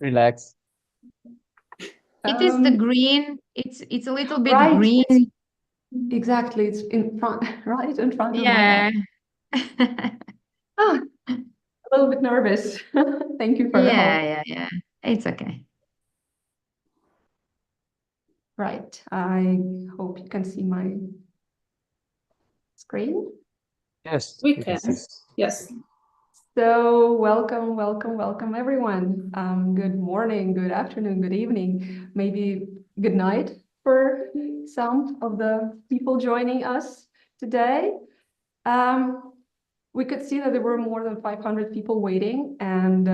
Relax. It is the green. It's a little bit right. green. Exactly. It's in front, right in front of my Yeah. Oh, a little bit nervous. Thank you for the help. Yeah. It's okay. Right. I hope you can see my screen. Yes, we can. Yes. So welcome everyone. Good morning, good afternoon, good evening, maybe good night for some of the people joining us today. We could see that there were more than 500 people waiting, and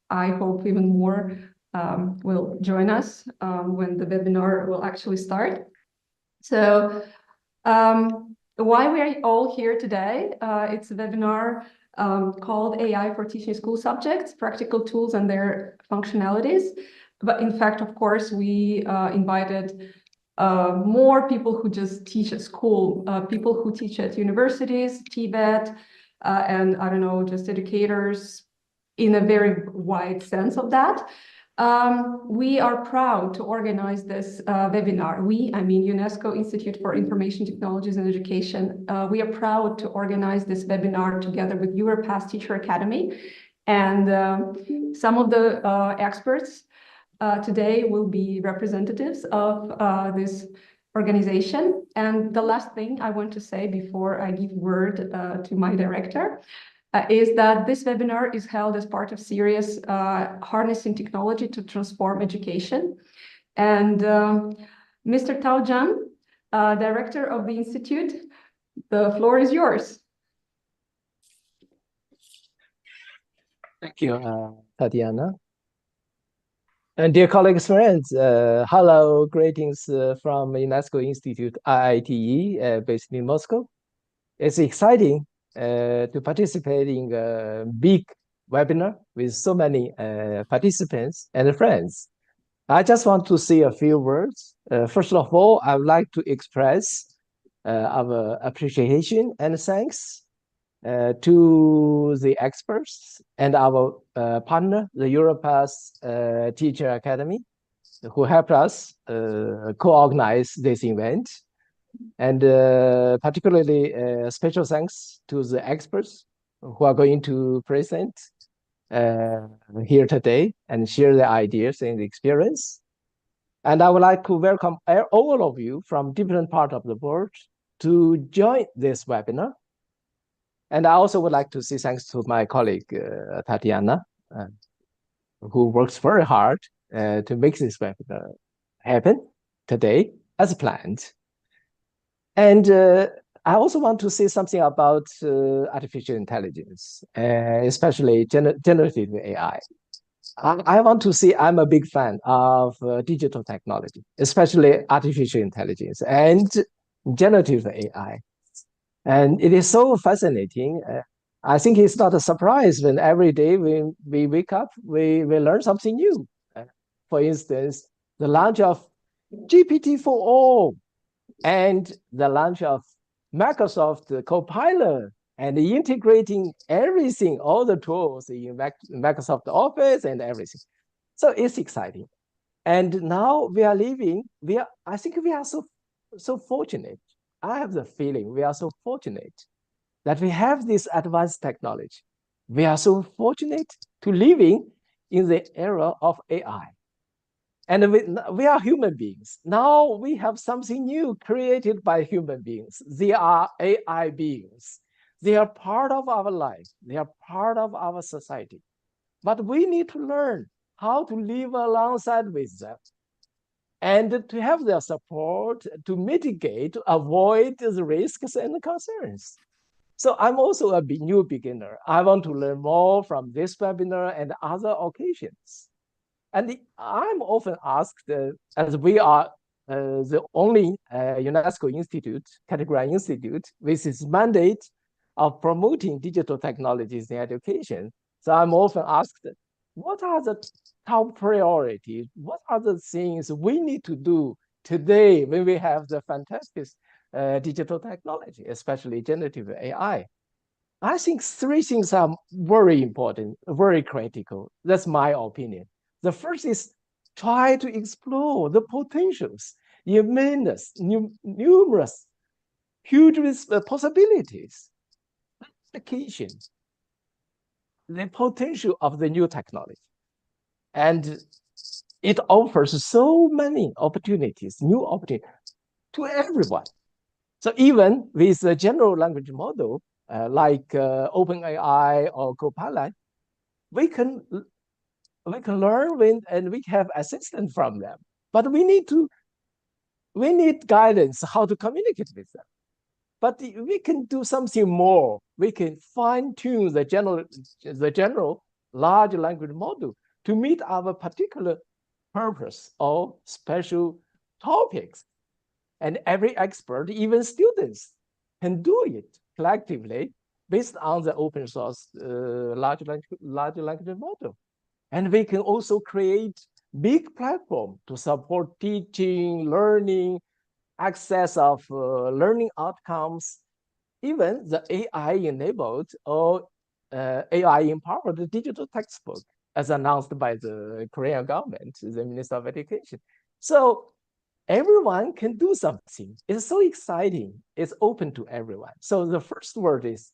I hope even more will join us when the webinar will actually start. So why we are all here today? It's a webinar called AI for Teaching School Subjects, Practical Tools and Their Functionalities. But in fact, of course, we invited more people who just teach at school, people who teach at universities, TBET, and I don't know, just educators in a very wide sense of that. We are proud to organize this webinar. I mean UNESCO Institute for Information Technologies and Education. We are proud to organize this webinar together with Europass Teacher Academy. And some of the experts today will be representatives of this organization. And the last thing I want to say before I give word to my director is that this webinar is held as part of series Harnessing Technology to Transform Education. And Mr. Tao Zhan, director of the Institute, the floor is yours. Thank you, Tatiana. And dear colleagues, friends, hello, greetings from UNESCO Institute IITE based in Moscow. It's exciting to participate in a big webinar with so many participants and friends. I just want to say a few words. First of all, I would like to express our appreciation and thanks to the experts and our partner, the Europass Teacher Academy, who helped us co-organize this event. And particularly special thanks to the experts who are going to present here today and share their ideas and experience. And I would like to welcome all of you from different parts of the world to join this webinar. And I also would like to say thanks to my colleague, Tatiana, who works very hard to make this webinar happen today as planned. And I also want to say something about artificial intelligence, especially generative AI. I want to say I'm a big fan of digital technology, especially artificial intelligence and generative AI. And it is so fascinating. I think it's not a surprise when every day we wake up, we learn something new. For instance, the launch of GPT-4o and the launch of Microsoft Copilot and integrating everything, all the tools in Microsoft Office and everything. So it's exciting. And now we are living, I think we are so fortunate. I have the feeling we are so fortunate that we have this advanced technology. We are so fortunate to living in the era of AI. And we are human beings. Now we have something new created by human beings. They are AI beings. They are part of our life. They are part of our society. But we need to learn how to live alongside with them and to have their support to mitigate, to avoid the risks and concerns. So I'm also a new beginner. I want to learn more from this webinar and other occasions. And I'm often asked, as we are the only UNESCO institute, category institute, with its mandate of promoting digital technologies in education. So I'm often asked, what are the top priorities? What are the things we need to do today when we have the fantastic digital technology, especially generative AI? I think three things are very important, very critical. That's my opinion. The first is try to explore the potentials, immense, numerous, huge possibilities, application, the potential of the new technology. And it offers so many opportunities, new opportunities to everyone. So even with a general language model like OpenAI or Copilot, we can learn and we have assistance from them. But we need guidance how to communicate with them. But we can do something more. We can fine-tune the general large language model to meet our particular purpose or special topics. And every expert, even students, can do it collectively based on the open source large language model. And we can also create big platform to support teaching, learning, access of learning outcomes, even the AI-enabled or AI-empowered digital textbook, as announced by the Korean government, the Minister of Education. So everyone can do something. It's so exciting. It's open to everyone. So the first word is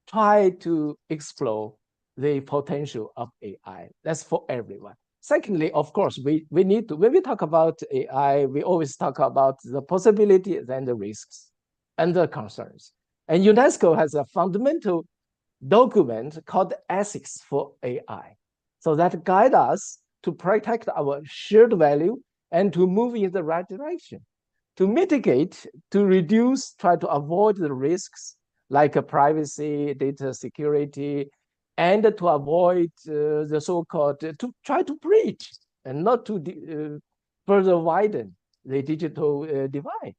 try to explore the potential of AI. That's for everyone. Secondly, of course, we need to, when we talk about AI, we always talk about the possibilities and the risks and the concerns. And UNESCO has a fundamental document called Ethics for AI. So that guides us to protect our shared value and to move in the right direction, to mitigate, to reduce, try to avoid the risks like privacy, data security, and to avoid the so-called, to try to bridge and not to further widen the digital divide.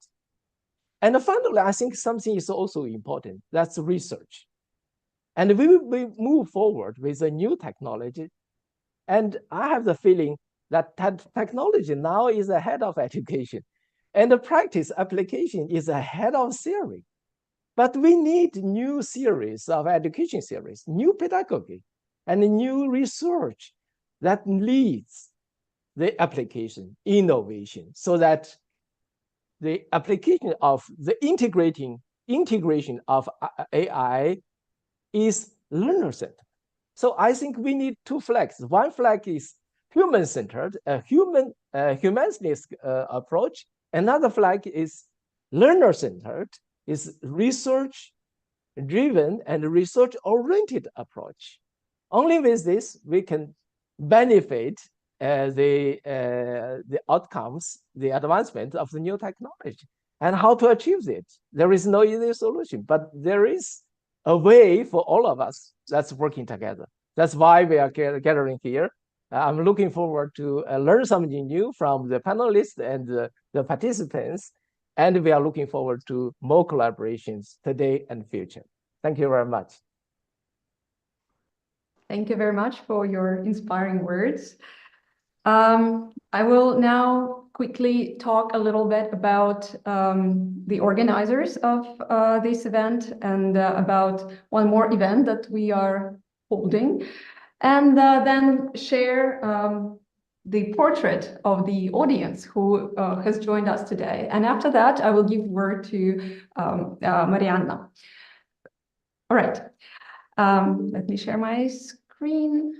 And finally, I think something is also important, that's research. And we will move forward with a new technology. And I have the feeling that technology now is ahead of education. And the practice application is ahead of theory. But we need new series of education series, new pedagogy, and new research that leads the application, innovation, so that the application of the integration of AI is learner-centered. So I think we need two flags. One flag is human-centered, a humanistic approach. Another flag is learner-centered, is research-driven and research-oriented approach. Only with this, we can benefit the outcomes, the advancement of the new technology. And how to achieve it? There is no easy solution, but there is a way for all of us that's working together. That's why we are gathering here. I'm looking forward to learn something new from the panelists and the participants. And we are looking forward to more collaborations today and future. Thank you very much. Thank you very much for your inspiring words. I will now quickly talk a little bit about the organizers of this event and about one more event that we are holding, and then share the portrait of the audience who has joined us today. And after that, I will give word to Marianna. All right, let me share my screen.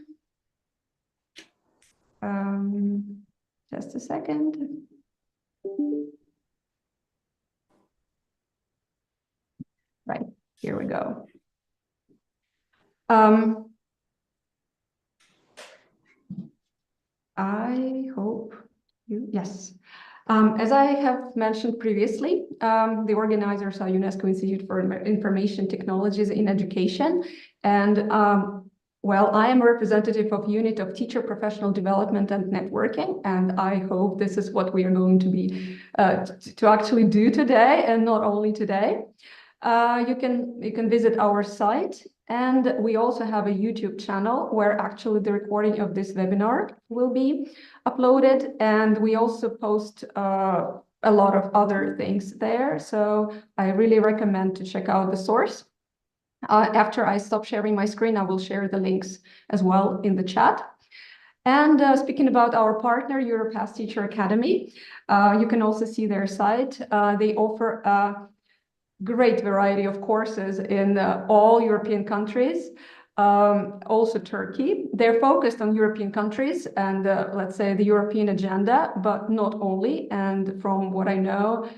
Just a second. Right, here we go. I hope you, yes. As I have mentioned previously, the organizers are UNESCO Institute for Information Technologies in Education. And well, I am a representative of Unit of Teacher Professional Development and Networking, and I hope this is what we are going to be to actually do today, and not only today. You can visit our site, and we also have a YouTube channel where actually the recording of this webinar will be uploaded, and we also post a lot of other things there. So I really recommend to check out the source. After I stop sharing my screen, I will share the links as well in the chat. And speaking about our partner, Europass Teacher Academy, you can also see their site. They offer a great variety of courses in all European countries, also Turkey. They're focused on European countries and let's say the European agenda, but not only. And from what I know,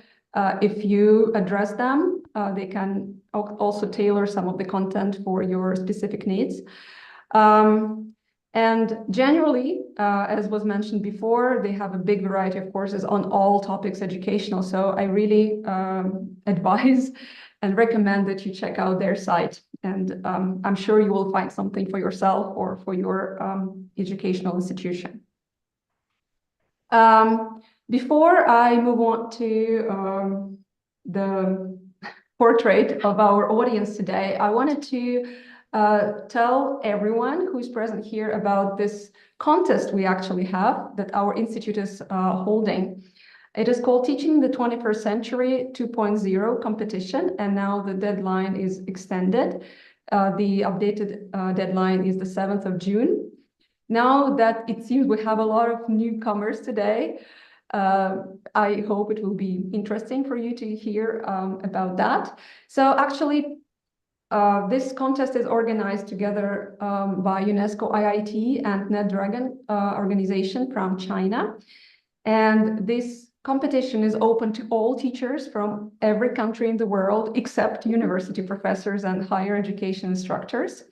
if you address them, they can also tailor some of the content for your specific needs. And generally, as was mentioned before, they have a big variety of courses on all topics educational. So I really advise and recommend that you check out their site. And I'm sure you will find something for yourself or for your educational institution. Before I move on to the portrait of our audience today, I wanted to tell everyone who's present here about this contest we actually have that our institute is holding. It is called Teaching the 21st Century 2.0 competition, and now the deadline is extended. The updated deadline is the 7th of June. Now that it seems we have a lot of newcomers today, I hope it will be interesting for you to hear about that. So actually, this contest is organized together by UNESCO IITE and NetDragon organization from China. And this competition is open to all teachers from every country in the world, except university professors and higher education instructors.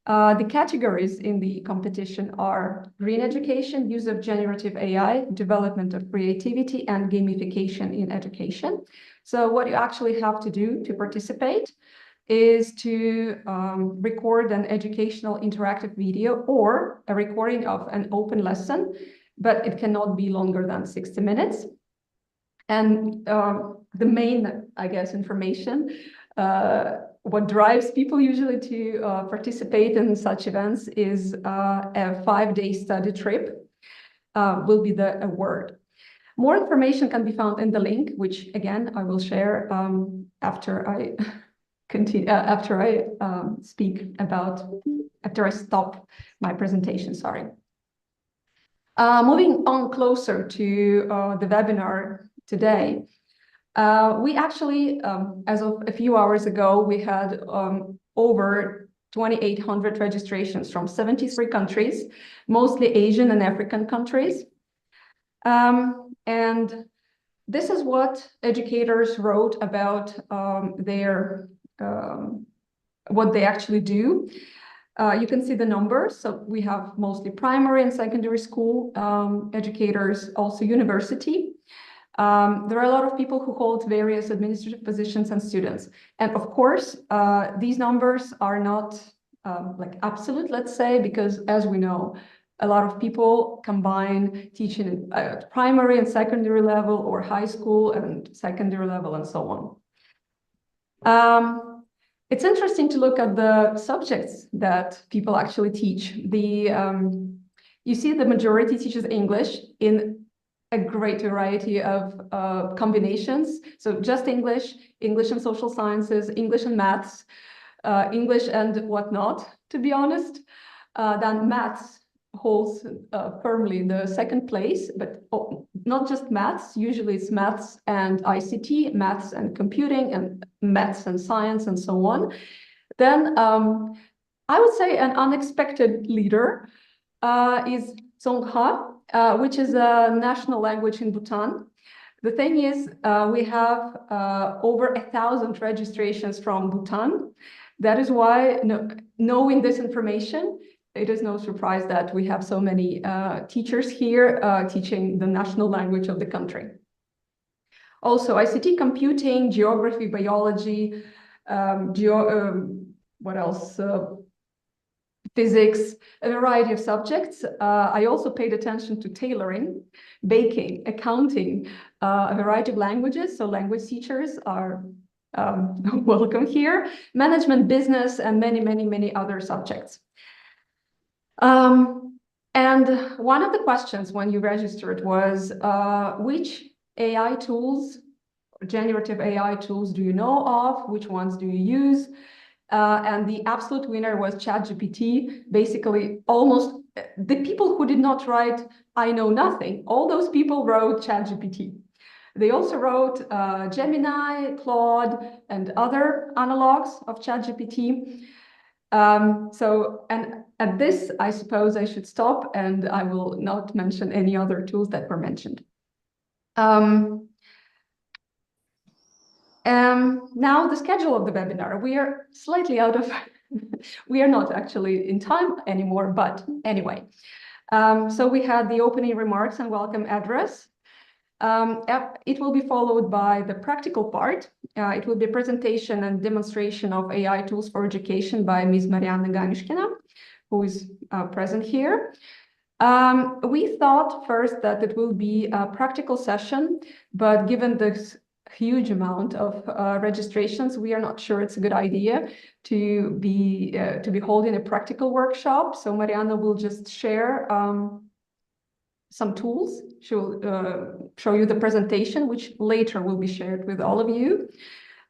The categories in the competition are green education, use of generative AI, development of creativity, and gamification in education. So what you actually have to do to participate is to record an educational interactive video or a recording of an open lesson, but it cannot be longer than 60 minutes. And the main, I guess, information, what drives people usually to participate in such events is a 5-day study trip will be the award. More information can be found in the link, which again, I will share after I continue, after I after I stop my presentation, sorry. Moving on closer to the webinar today, we actually, as of a few hours ago, we had over 2,800 registrations from 73 countries, mostly Asian and African countries. And this is what educators wrote about what they actually do. You can see the numbers. So we have mostly primary and secondary school educators, also university. There are a lot of people who hold various administrative positions and students. And of course, these numbers are not like absolute, let's say, because as we know, a lot of people combine teaching at primary and secondary level or high school and secondary level and so on. It's interesting to look at the subjects that people actually teach. You see the majority teaches English in a great variety of combinations. So just English, English and social sciences, English and maths, English and whatnot, to be honest. Then maths holds firmly the second place, but not just maths. Usually it's maths and ICT, maths and computing, and maths and science, and so on. Then I would say an unexpected leader is Dzongkha, which is a national language in Bhutan. The thing is, we have over 1,000 registrations from Bhutan. That is why, knowing this information, it is no surprise that we have so many teachers here teaching the national language of the country. Also, ICT, computing, geography, biology, what else? Physics, a variety of subjects. I also paid attention to tailoring, baking, accounting, a variety of languages. So language teachers are welcome here. Management, business, and many, many, many other subjects. And one of the questions when you registered was, which AI tools, generative AI tools do you know of? Which ones do you use? And the absolute winner was ChatGPT. Basically, almost the people who did not write I know nothing, all those people wrote ChatGPT. They also wrote Gemini, Claude, and other analogs of ChatGPT. So, and at this, I suppose I should stop, and I will not mention any other tools that were mentioned. Now the schedule of the webinar, we are slightly out of, we are not actually in time anymore, but anyway. So we had the opening remarks and welcome address. It will be followed by the practical part. It will be a presentation and demonstration of AI tools for education by Ms. Marianna Ganiushkina, who is present here. We thought first that it will be a practical session, but given this huge amount of registrations, we are not sure it's a good idea to be holding a practical workshop. So Marianna will just share some tools. She'll show you the presentation, which later will be shared with all of you.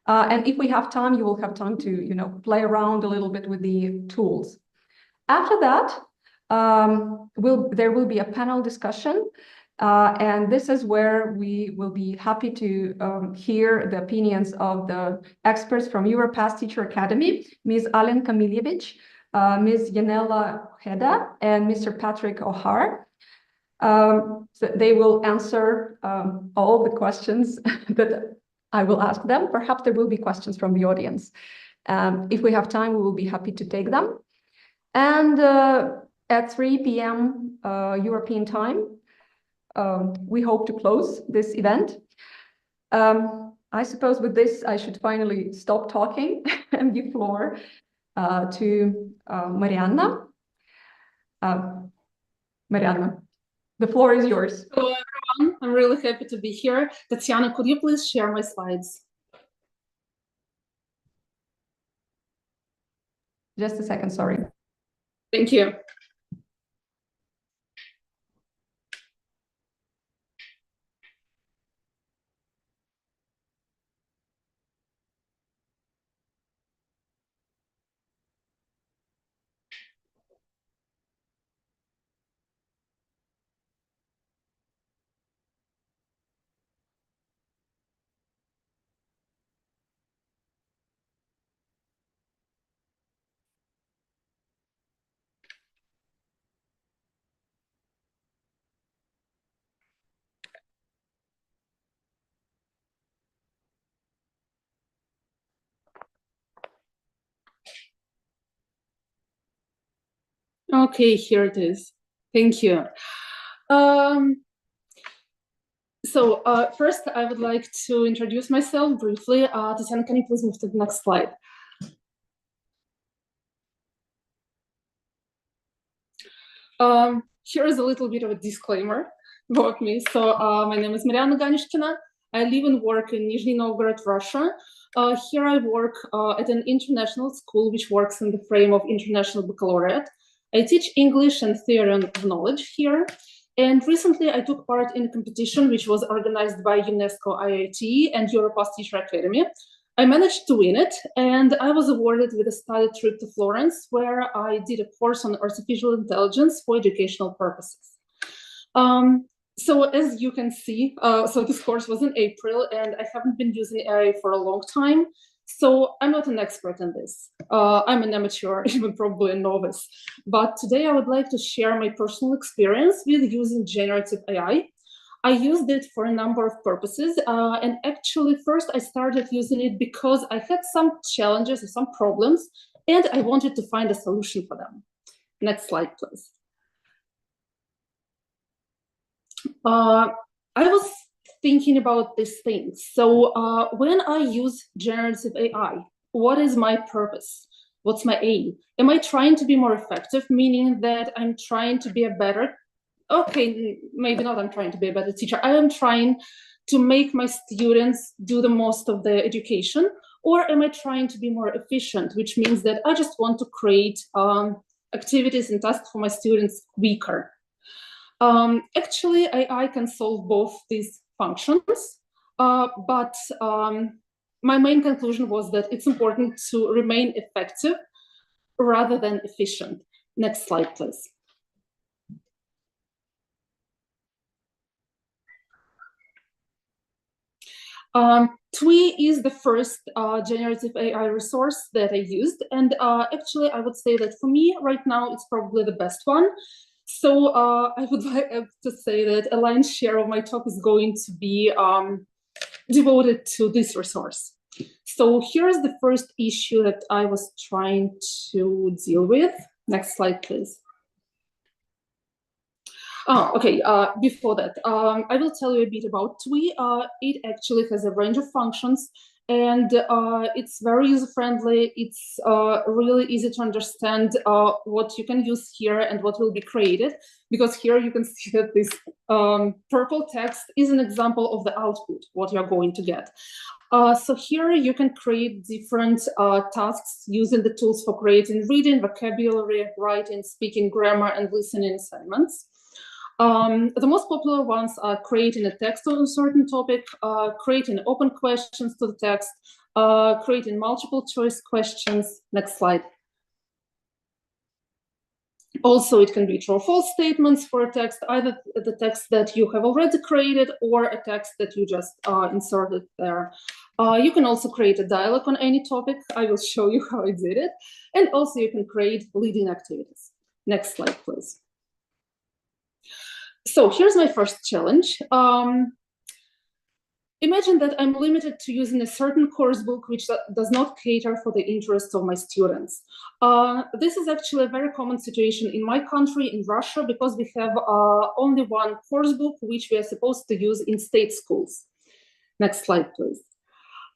And if we have time, you will have time to, you know, play around a little bit with the tools. After that, there will be a panel discussion. And this is where we will be happy to hear the opinions of the experts from Europass Teacher Academy, Ms. Alenka Miljević, Ms. Yanella Ojeda, and Mr. Patrick O'Hare. So they will answer all the questions that I will ask them. Perhaps there will be questions from the audience. If we have time, we will be happy to take them. And at 3 p.m. European time, we hope to close this event. I suppose with this, I should finally stop talking and give floor to Marianna. Marianna, the floor is yours. Hello, everyone. I'm really happy to be here. Tatiana, could you please share my slides? Just a second, sorry. Thank you. Okay, here it is. Thank you. First, I would like to introduce myself briefly. Tatiana, can you please move to the next slide? Here is a little bit of a disclaimer about me. So my name is Marianna Ganiushkina. I live and work in Nizhny Novgorod, Russia. Here I work at an international school which works in the frame of International Baccalaureate. I teach English and theory of knowledge here. And recently I took part in a competition which was organized by UNESCO IITE and Europass Teacher Academy. I managed to win it, and I was awarded with a study trip to Florence, where I did a course on artificial intelligence for educational purposes. So as you can see, so this course was in April, and I haven't been using AI for a long time. So I'm not an expert in this. I'm an amateur, even probably a novice. But today I would like to share my personal experience with using generative AI. I used it for a number of purposes. And actually, first I started using it because I had some challenges or some problems, and I wanted to find a solution for them. Next slide, please. I was thinking about these things. So when I use generative AI, what is my purpose? What's my aim? Am I trying to be more effective, meaning that I'm trying to be a better, okay, maybe not I'm trying to be a better teacher. I am trying to make my students do the most of their education, or am I trying to be more efficient, which means that I just want to create activities and tasks for my students quicker. Actually, AI can solve both these functions, but my main conclusion was that it's important to remain effective rather than efficient. Next slide, please. TWEE is the first generative AI resource that I used, and actually I would say that for me right now it's probably the best one. So I would like to say that a lion's share of my talk is going to be devoted to this resource. So here's the first issue that I was trying to deal with. Next slide, please. Oh, okay, before that, I will tell you a bit about TWEE. It actually has a range of functions, and it's very user-friendly. It's really easy to understand what you can use here and what will be created, because here you can see that this purple text is an example of the output, what you're going to get. So here you can create different tasks using the tools for creating reading, vocabulary, writing, speaking, grammar, and listening assignments. The most popular ones are creating a text on a certain topic, creating open questions to the text, creating multiple choice questions. Next slide. Also, it can be true or false statements for a text, either the text that you have already created or a text that you just inserted there. You can also create a dialogue on any topic. I will show you how I did it. And also you can create leading activities. Next slide, please. So here's my first challenge. Imagine that I'm limited to using a certain course book which does not cater for the interests of my students. This is actually a very common situation in my country, in Russia, because we have only one course book which we are supposed to use in state schools. Next slide, please.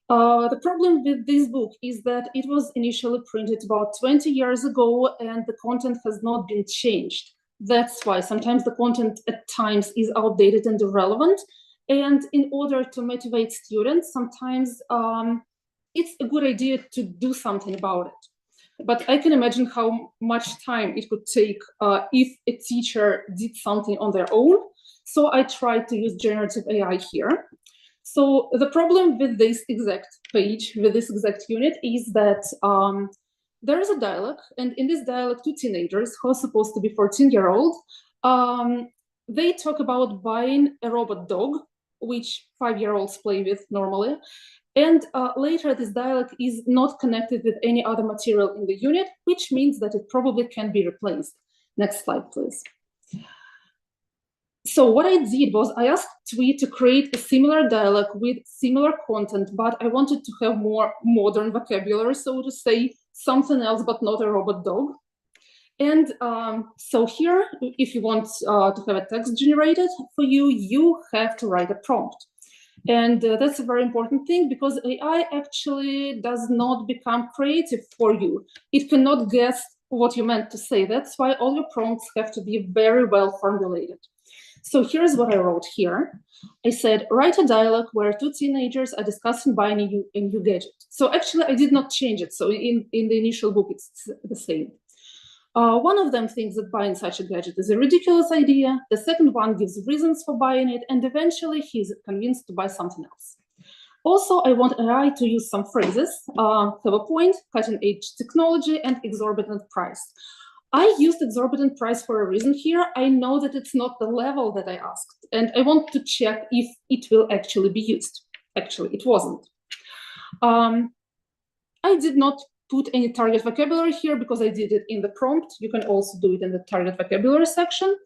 The problem with this book is that it was initially printed about 20 years ago and the content has not been changed. That's why sometimes the content at times is outdated and irrelevant. And in order to motivate students, sometimes it's a good idea to do something about it. But I can imagine how much time it could take if a teacher did something on their own. So I tried to use generative AI here. So the problem with this exact page, with this exact unit, is that there is a dialogue, and in this dialogue, two teenagers who are supposed to be 14-year-old, they talk about buying a robot dog, which 5-year-olds play with normally. And later, this dialogue is not connected with any other material in the unit, which means that it probably can be replaced. Next slide, please. So what I did was I asked TWEE to create a similar dialogue with similar content, but I wanted to have more modern vocabulary, so to say, something else, but not a robot dog. And so here, if you want to have a text generated for you, you have to write a prompt. And that's a very important thing because AI actually does not become creative for you. It cannot guess what you meant to say. That's why all your prompts have to be very well formulated. So here's what I wrote here. I said, write a dialogue where two teenagers are discussing buying a new gadget. So actually, I did not change it. So in the initial book, it's the same. One of them thinks that buying such a gadget is a ridiculous idea. The second one gives reasons for buying it. And eventually, he's convinced to buy something else. Also, I want AI to use some phrases, have a point, cutting-edge technology, and exorbitant price. I used exorbitant price for a reason here. I know that it's not the level that I asked, and I want to check if it will actually be used. Actually, it wasn't. I did not put any target vocabulary here because I did it in the prompt. You can also do it in the target vocabulary section.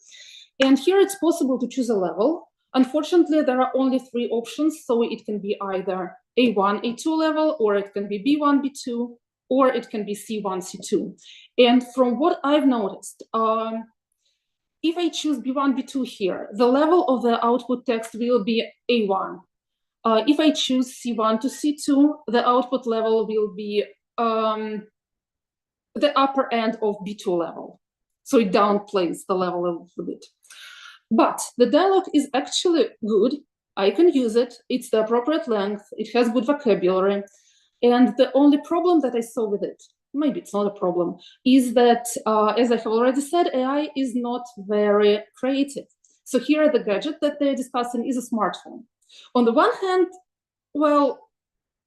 And here it's possible to choose a level. Unfortunately, there are only 3 options, so it can be either A1, A2 level, or it can be B1, B2, or it can be C1, C2. And from what I've noticed, if I choose B1, B2 here, the level of the output text will be A1. If I choose C1 to C2, the output level will be the upper end of B2 level. So it downplays the level a little bit. But the dialogue is actually good. I can use it. It's the appropriate length. It has good vocabulary. And the only problem that I saw with it, maybe it's not a problem, is that, as I have already said, AI is not very creative. So here the gadget that they're discussing is a smartphone. On the one hand, well,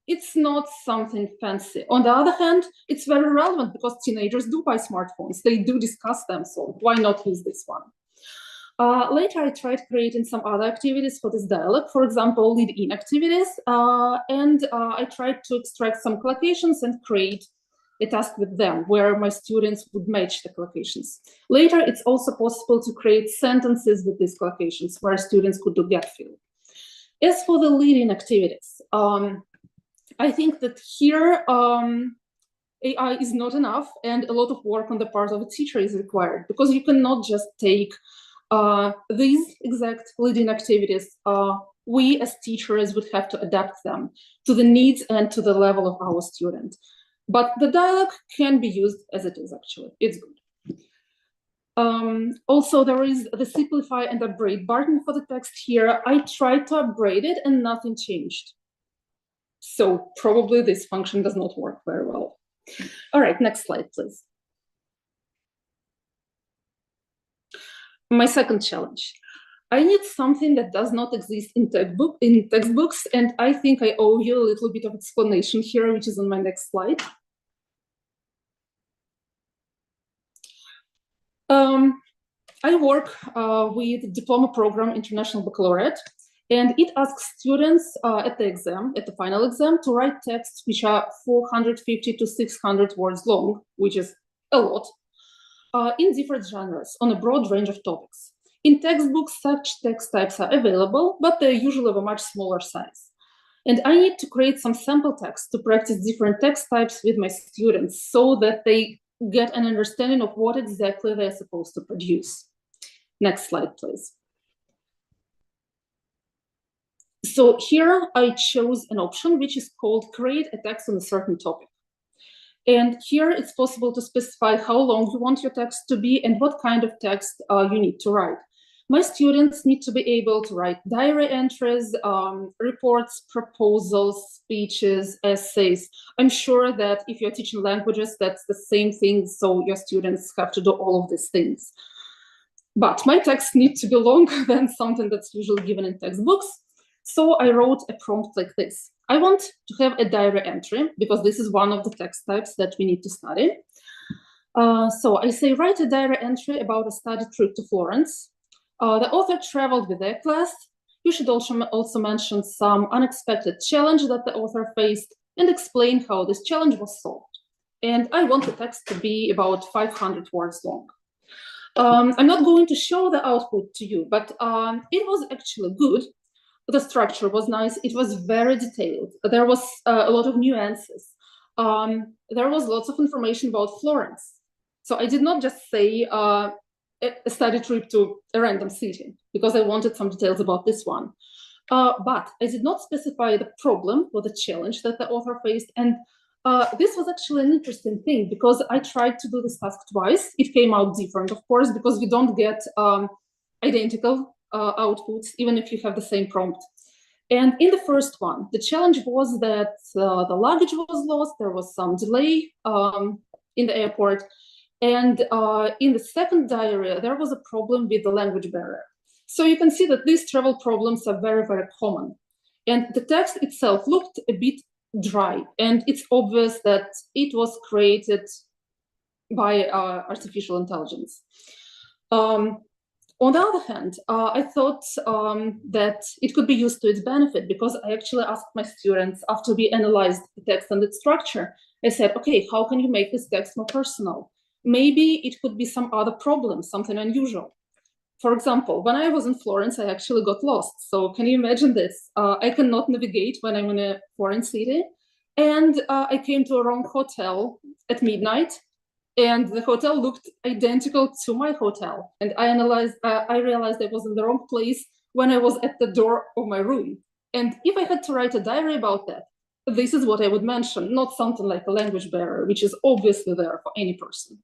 it's not something fancy. On the other hand, it's very relevant because teenagers do buy smartphones. They do discuss them, so why not use this one? Later, I tried creating some other activities for this dialogue, for example, lead-in activities, and I tried to extract some collocations and create a task with them where my students would match the collocations. Later, it's also possible to create sentences with these collocations where students could do gap fill. As for the lead-in activities, I think that here AI is not enough and a lot of work on the part of a teacher is required, because you cannot just take these exact lead-in activities. We as teachers would have to adapt them to the needs and to the level of our student. But the dialogue can be used as it is, actually. It's good. Also, there is the simplify and upgrade button for the text here. I tried to upgrade it and nothing changed. So probably this function does not work very well. All right, next slide, please. My second challenge. I need something that does not exist in textbooks, and I think I owe you a little bit of explanation here, which is on my next slide. I work with the diploma program International Baccalaureate, and it asks students at the final exam, to write texts which are 450 to 600 words long, which is a lot, in different genres on a broad range of topics. In textbooks, such text types are available, but they're usually of a much smaller size. And I need to create some sample text to practice different text types with my students so that they get an understanding of what exactly they're supposed to produce. Next slide, please. So here I chose an option which is called create a text on a certain topic. And here it's possible to specify how long you want your text to be and what kind of text you need to write. My students need to be able to write diary entries, reports, proposals, speeches, essays. I'm sure that if you're teaching languages, that's the same thing, so your students have to do all of these things. But my texts need to be longer than something that's usually given in textbooks. So I wrote a prompt like this. I want to have a diary entry, because this is one of the text types that we need to study. So I say, write a diary entry about a study trip to Florence. The author traveled with their class. You should also mention some unexpected challenge that the author faced and explain how this challenge was solved. And I want the text to be about 500 words long. I'm not going to show the output to you, but it was actually good. The structure was nice. It was very detailed. There was a lot of nuances. There was lots of information about Florence. So I did not just say a study trip to a random city, because I wanted some details about this one. But I did not specify the problem or the challenge that the author faced. And this was actually an interesting thing, because I tried to do this task twice. It came out different, of course, because we don't get identical outputs, even if you have the same prompt. And in the first one, the challenge was that the luggage was lost. There was some delay in the airport. And in the second diary, there was a problem with the language barrier. So you can see that these travel problems are very, very common. And the text itself looked a bit dry. And it's obvious that it was created by artificial intelligence. On the other hand, I thought that it could be used to its benefit, because I actually asked my students, after we analyzed the text and its structure, I said, okay, how can you make this text more personal? Maybe it could be some other problem, something unusual. For example, when I was in Florence, I actually got lost. So can you imagine this? I cannot navigate when I'm in a foreign city. And I came to a wrong hotel at midnight. And the hotel looked identical to my hotel. And I realized I was in the wrong place when I was at the door of my room. And if I had to write a diary about that, this is what I would mention, not something like a language barrier, which is obviously there for any person.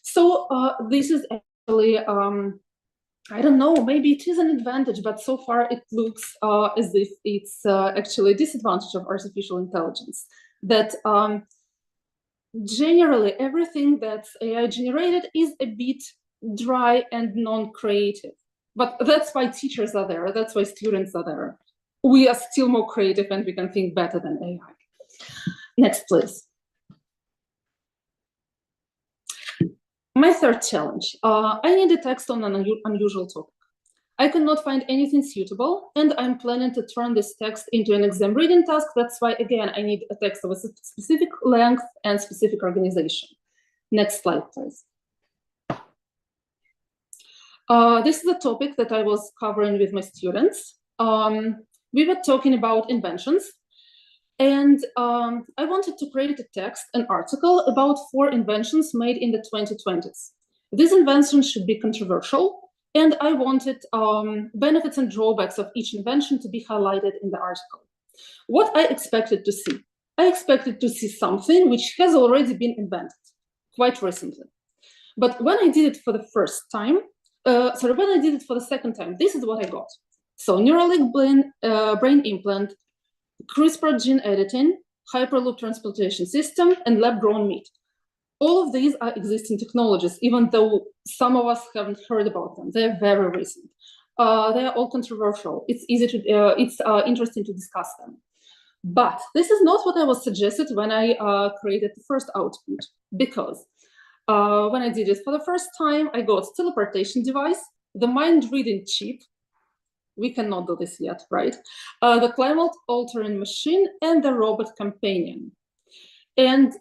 So this is actually, I don't know, maybe it is an advantage, but so far it looks as if it's actually a disadvantage of artificial intelligence. That generally everything that's AI generated is a bit dry and non-creative. But that's why teachers are there. That's why students are there. We are still more creative and we can think better than AI. Next, please. My third challenge. I need a text on an unusual topic. I cannot find anything suitable, and I'm planning to turn this text into an exam reading task. That's why, again, I need a text of a specific length and specific organization. Next slide, please. This is a topic that I was covering with my students. We were talking about inventions, and I wanted to create a text, an article about 4 inventions made in the 2020s. These inventions should be controversial, and I wanted benefits and drawbacks of each invention to be highlighted in the article. What I expected to see? I expected to see something which has already been invented quite recently. But when I did it for the first time, when I did it for the second time, this is what I got. So Neuralink brain implant, CRISPR gene editing, Hyperloop transplantation system, and lab-grown meat. All of these are existing technologies, even though some of us haven't heard about them. They're very recent. They are all controversial. It's interesting to discuss them. But this is not what I was suggested when I created the first output, because when I did it for the first time, I got teleportation device, the mind-reading chip. We cannot do this yet, right? The climate-altering machine, and the robot companion. And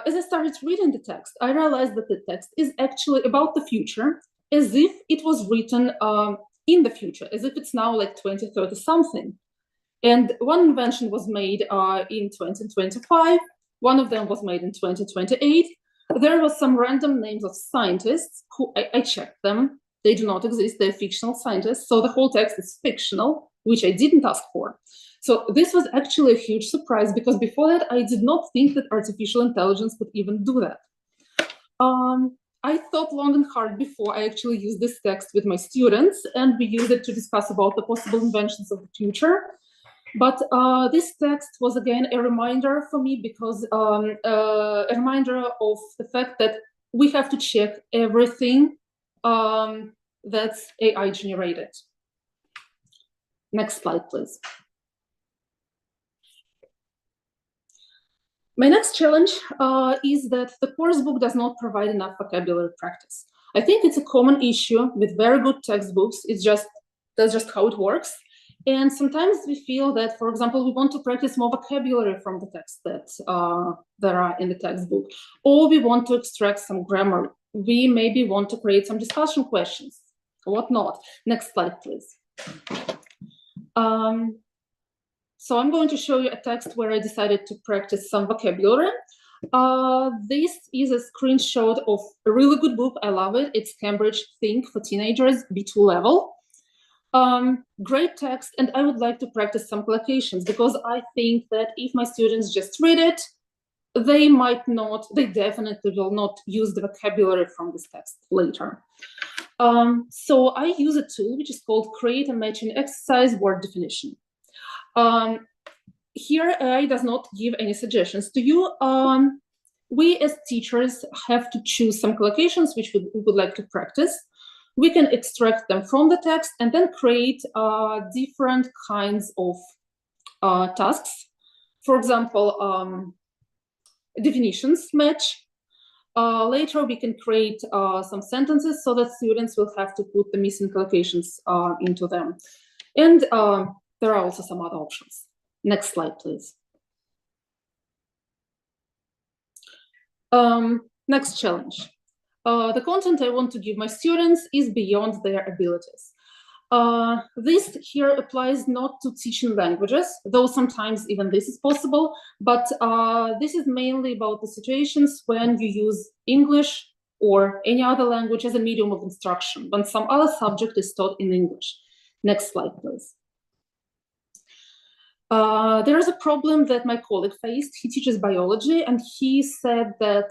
as I started reading the text, I realized that the text is actually about the future, as if it was written in the future, as if it's now like 2030 something. And one invention was made in 2025. One of them was made in 2028. There was some random names of scientists who I checked them. They do not exist. They're fictional scientists. So the whole text is fictional, which I didn't ask for. So this was actually a huge surprise, because before that, I did not think that artificial intelligence could even do that. I thought long and hard before I actually used this text with my students, and we used it to discuss about the possible inventions of the future. But this text was, again, a reminder for me, because a reminder of the fact that we have to check everything that's AI generated. Next slide, please. My next challenge is that the course book does not provide enough vocabulary practice. I think it's a common issue with very good textbooks. That's just how it works. And sometimes we feel that, for example, we want to practice more vocabulary from the text that are in the textbook, or we want to extract some grammar. We maybe want to create some discussion questions, or whatnot. Next slide, please. So I'm going to show you a text where I decided to practice some vocabulary. This is a screenshot of a really good book. I love it. It's Cambridge Think for Teenagers, B2 level. Great text, and I would like to practice some collocations, because I think that if my students just read it, they definitely will not use the vocabulary from this text later. So I use a tool which is called Create a Matching Exercise Word Definition. Here AI does not give any suggestions to you. We as teachers have to choose some collocations which we would like to practice. We can extract them from the text and then create different kinds of tasks. For example, definitions match. Later, we can create some sentences so that students will have to put the missing collocations into them. And there are also some other options. Next slide, please. Next challenge. The content I want to give my students is beyond their abilities. This here applies not to teaching languages, though sometimes even this is possible, but this is mainly about the situations when you use English or any other language as a medium of instruction, when some other subject is taught in English. Next slide, please. There is a problem that my colleague faced. He teaches biology, and he said that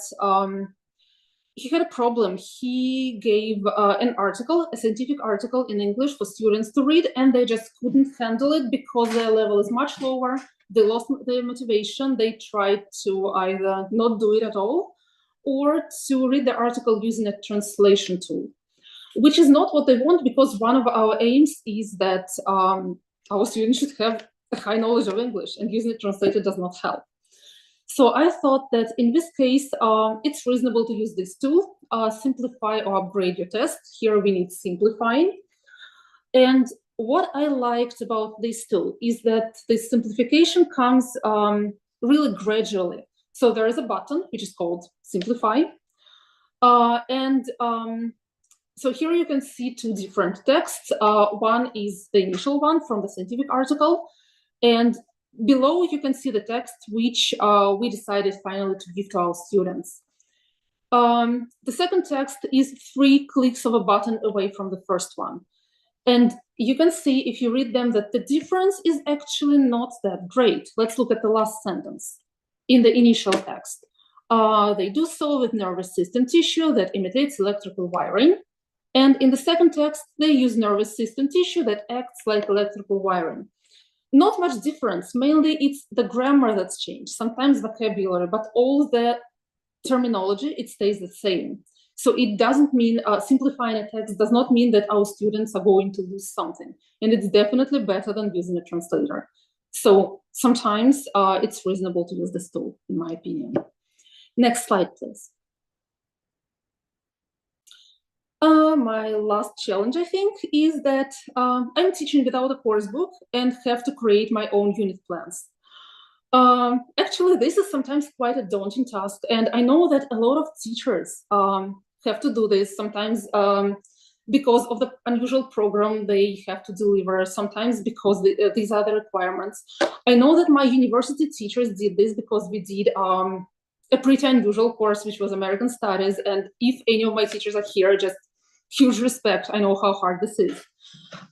he had a problem. He gave an article, a scientific article in English for students to read, and they just couldn't handle it because their level is much lower. They lost their motivation. They tried to either not do it at all or to read the article using a translation tool, which is not what they want, because one of our aims is that our students should have a high knowledge of English, and using a translator does not help. So I thought that in this case, it's reasonable to use this tool, simplify or upgrade your test. Here we need simplifying. And what I liked about this tool is that the simplification comes really gradually. So there is a button which is called Simplify. So here you can see two different texts. One is the initial one from the scientific article, and below you can see the text which we decided finally to give to our students. The second text is 3 clicks of a button away from the first one. And you can see, if you read them, that the difference is actually not that great. Let's look at the last sentence in the initial text. They do so with nervous system tissue that imitates electrical wiring. And in the second text, they use nervous system tissue that acts like electrical wiring. Not much difference. Mainly it's the grammar that's changed, sometimes vocabulary, but all the terminology, it stays the same. So it doesn't mean simplifying a text does not mean that our students are going to lose something. And it's definitely better than using a translator. So sometimes it's reasonable to use this tool, in my opinion. Next slide, please. My last challenge, I think, is that I'm teaching without a course book and have to create my own unit plans. Actually, this is sometimes quite a daunting task, and I know that a lot of teachers have to do this sometimes because of the unusual program they have to deliver, sometimes because these are the requirements. I know that my university teachers did this because we did a pretty unusual course, which was American Studies, and if any of my teachers are here, just huge respect. I know how hard this is.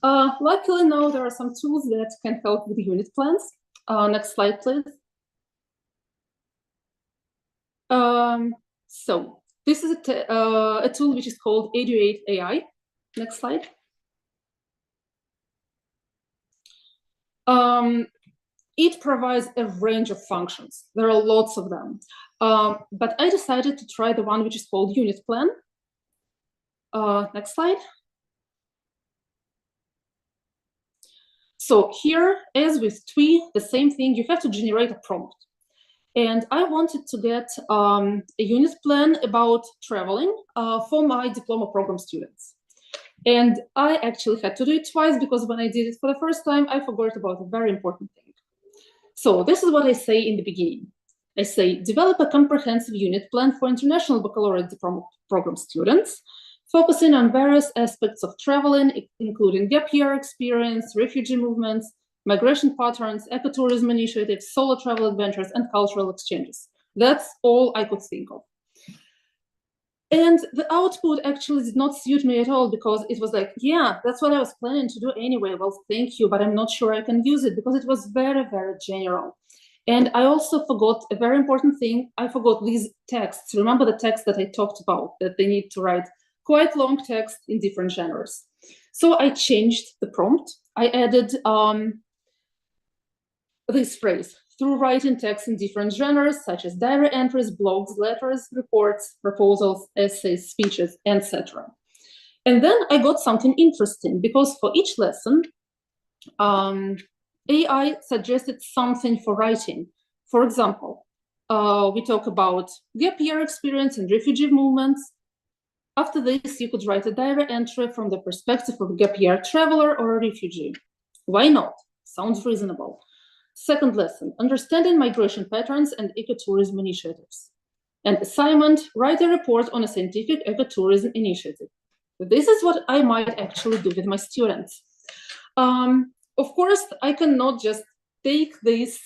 Luckily now there are some tools that can help with unit plans. Next slide, please. So this is a tool which is called Eduaide.ai. Next slide. It provides a range of functions. There are lots of them. But I decided to try the one which is called unit plan. Next slide. So here, as with TWEE, the same thing, you have to generate a prompt. And I wanted to get a unit plan about traveling for my diploma program students. And I actually had to do it twice because when I did it for the first time, I forgot about a very important thing. So this is what I say in the beginning. I say, develop a comprehensive unit plan for International Baccalaureate diploma program students, focusing on various aspects of traveling, including gap year experience, refugee movements, migration patterns, ecotourism initiatives, solo travel adventures, and cultural exchanges. That's all I could think of. And the output actually did not suit me at all because it was like, yeah, that's what I was planning to do anyway. Well, thank you, but I'm not sure I can use it because it was very, very general. And I also forgot a very important thing. I forgot these texts. Remember the text that I talked about, that they need to write quite long text in different genres. So I changed the prompt. I added this phrase, through writing text in different genres, such as diary entries, blogs, letters, reports, proposals, essays, speeches, etc. And then I got something interesting because for each lesson, AI suggested something for writing. For example, we talk about gap year experience and refugee movements. After this, you could write a diary entry from the perspective of a gap year traveler or a refugee. Why not? Sounds reasonable. Second lesson, understanding migration patterns and ecotourism initiatives. And assignment, write a report on a scientific ecotourism initiative. This is what I might actually do with my students. Of course, I cannot just take this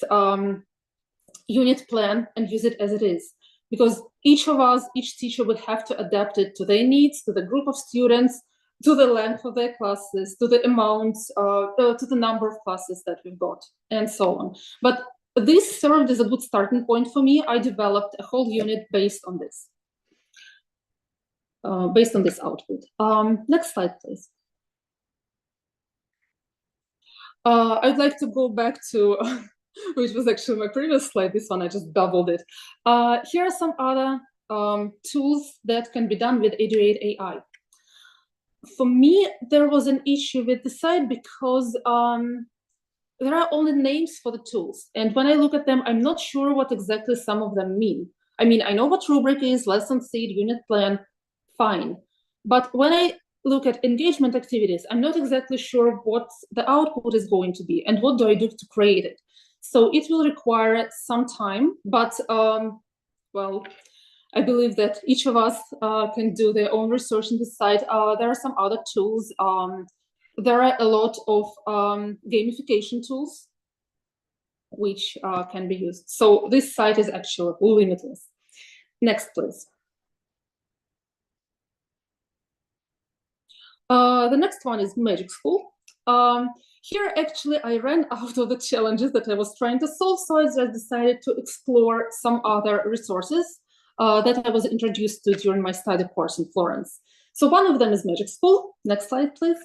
unit plan and use it as it is, because each of us, each teacher would have to adapt it to their needs, to the group of students, to the length of their classes, to the amount, to the number of classes that we've got, and so on. But this served as a good starting point for me. I developed a whole unit based on this output. Next slide, please. I'd like to go back to, which was actually my previous slide. This one, I just doubled it. Here are some other tools that can be done with Eduaide.ai. For me, there was an issue with the site because there are only names for the tools. And when I look at them, I'm not sure what exactly some of them mean. I mean, I know what rubric is, lesson seed, unit plan, fine. But when I look at engagement activities, I'm not exactly sure what the output is going to be and what do I do to create it. So it will require some time, but well, I believe that each of us can do their own research on this site. There are some other tools. There are a lot of gamification tools which can be used. So this site is actually limitless. Next, please. The next one is Magic School. Here, actually, I ran out of the challenges that I was trying to solve, so I just decided to explore some other resources that I was introduced to during my study course in Florence. So one of them is Magic School. Next slide, please.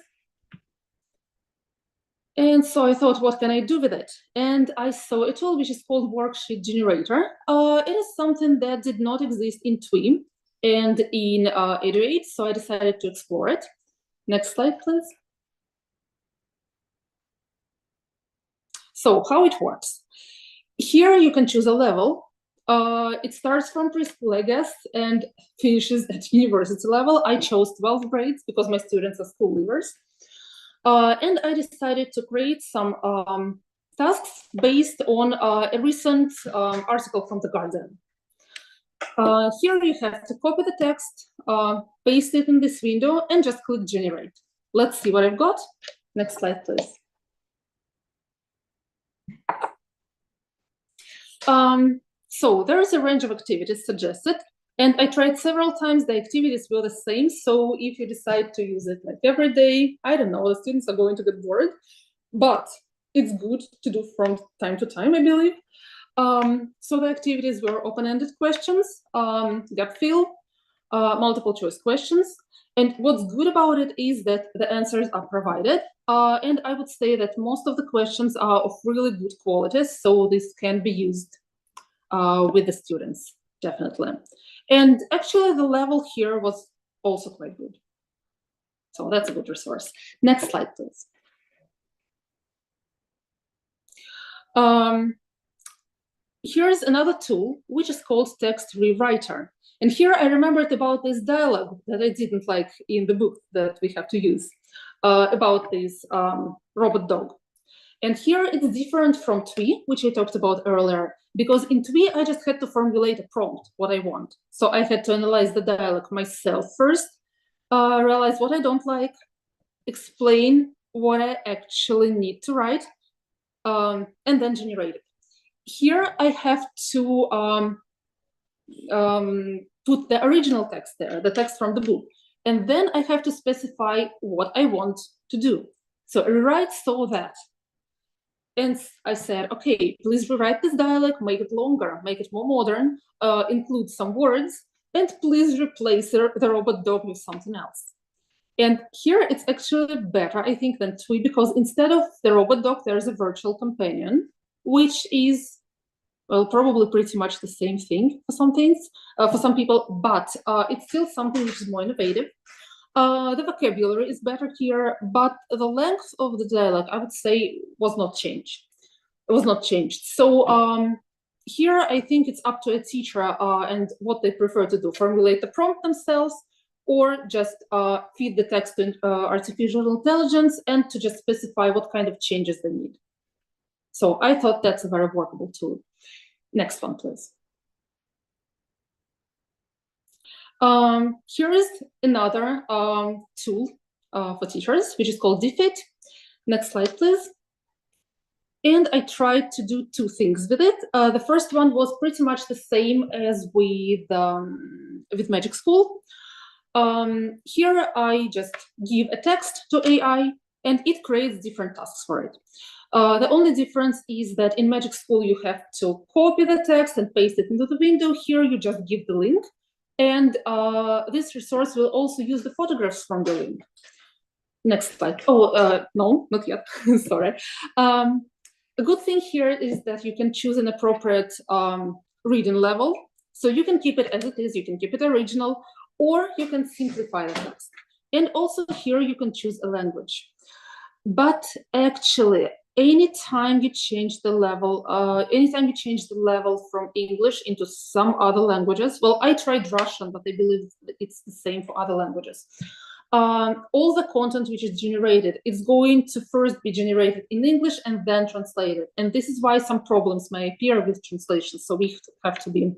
And so I thought, what can I do with it? And I saw a tool which is called Worksheet Generator. It is something that did not exist in TWEE and in Eduaide, so I decided to explore it. Next slide, please. So how it works. Here you can choose a level. It starts from preschool, I guess, and finishes at university level. I chose 12 grades because my students are school leavers. And I decided to create some tasks based on a recent article from The Guardian. Here you have to copy the text, paste it in this window, and just click generate. Let's see what I've got. Next slide, please. So there is a range of activities suggested, and I tried several times. The activities were the same. So if you decide to use it like every day, I don't know, the students are going to get bored, but it's good to do from time to time, I believe. So the activities were open-ended questions, gap fill, multiple choice questions. And what's good about it is that the answers are provided. And I would say that most of the questions are of really good quality. So this can be used with the students, definitely. And actually the level here was also quite good. So that's a good resource. Next slide, please. Here's another tool, which is called Text Rewriter. And here I remembered about this dialogue that I didn't like in the book that we have to use about this robot dog. And here it's different from TWEE, which I talked about earlier, because in TWEE I just had to formulate a prompt, what I want. So I had to analyze the dialogue myself first, realize what I don't like, explain what I actually need to write, and then generate it. Here I have to put the original text there, the text from the book, and then I have to specify what I want to do. So rewrite so that. And I said, okay, please rewrite this dialogue, make it longer, make it more modern, include some words, and please replace the robot dog with something else. And here it's actually better, I think, than TWEE, because instead of the robot dog, there's a virtual companion, which is, well, probably pretty much the same thing for some things, for some people, but it's still something which is more innovative. The vocabulary is better here, but the length of the dialogue, I would say, was not changed. It was not changed. So here, I think it's up to a teacher and what they prefer to do, formulate the prompt themselves, or just feed the text to artificial intelligence and to just specify what kind of changes they need. So I thought that's a very workable tool. Next one, please. Here is another tool for teachers, which is called Diffit. Next slide, please. And I tried to do two things with it. The first one was pretty much the same as with Magic School. Here I just give a text to AI and it creates different tasks for it. The only difference is that in Magic School you have to copy the text and paste it into the window. Here you just give the link, and this resource will also use the photographs from the link. Next slide. Oh, no, not yet. Sorry. A good thing here is that you can choose an appropriate reading level. So you can keep it as it is, you can keep it original, or you can simplify the text. And also here you can choose a language. But actually, anytime you change the level, from English into some other languages, well, I tried Russian, but I believe it's the same for other languages. all the content which is generated, it's going to first be generated in English and then translated. And this is why some problems may appear with translation. So we have to be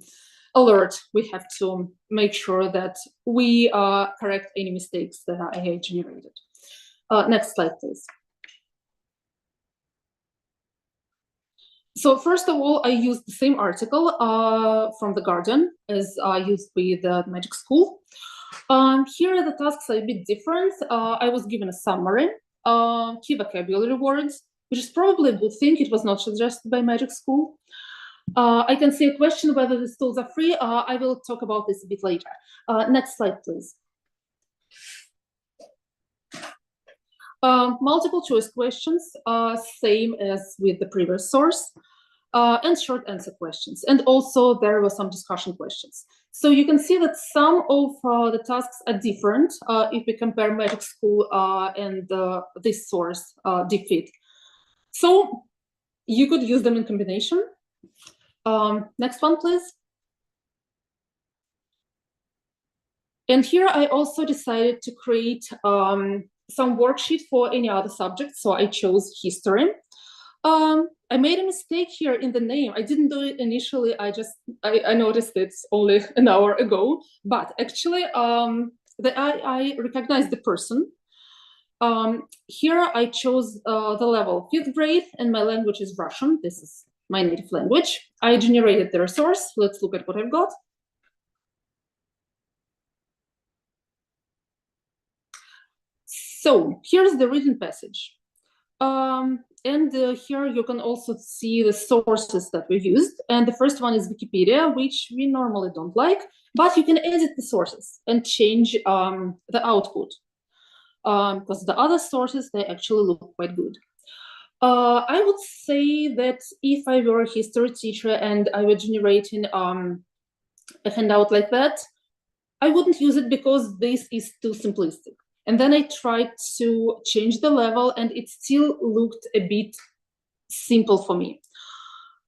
alert. We have to make sure that we correct any mistakes that are AI generated. Next slide, please. So first of all, I used the same article from The Guardian as I used with the Magic School. Here the tasks are a bit different. I was given a summary, key vocabulary words, which is probably a good thing. It was not suggested by Magic School. I can see a question whether these tools are free. I will talk about this a bit later. Next slide, please. Multiple choice questions, same as with the previous source, and short answer questions. And also there were some discussion questions. So you can see that some of the tasks are different if we compare Magic School and this source, Diffit. So you could use them in combination. Next one, please. And here I also decided to create some worksheet for any other subject. So I chose history. I made a mistake here in the name. I didn't do it initially. I noticed it only an hour ago. But actually, I recognized the person. Here I chose the level 5th grade, and my language is Russian. This is my native language. I generated the resource. Let's look at what I've got. So here's the written passage. Here you can also see the sources that we used. And the first one is Wikipedia, which we normally don't like, but you can edit the sources and change the output. Because the other sources, they actually look quite good. I would say that if I were a history teacher and I were generating a handout like that, I wouldn't use it because this is too simplistic. And then I tried to change the level and it still looked a bit simple for me.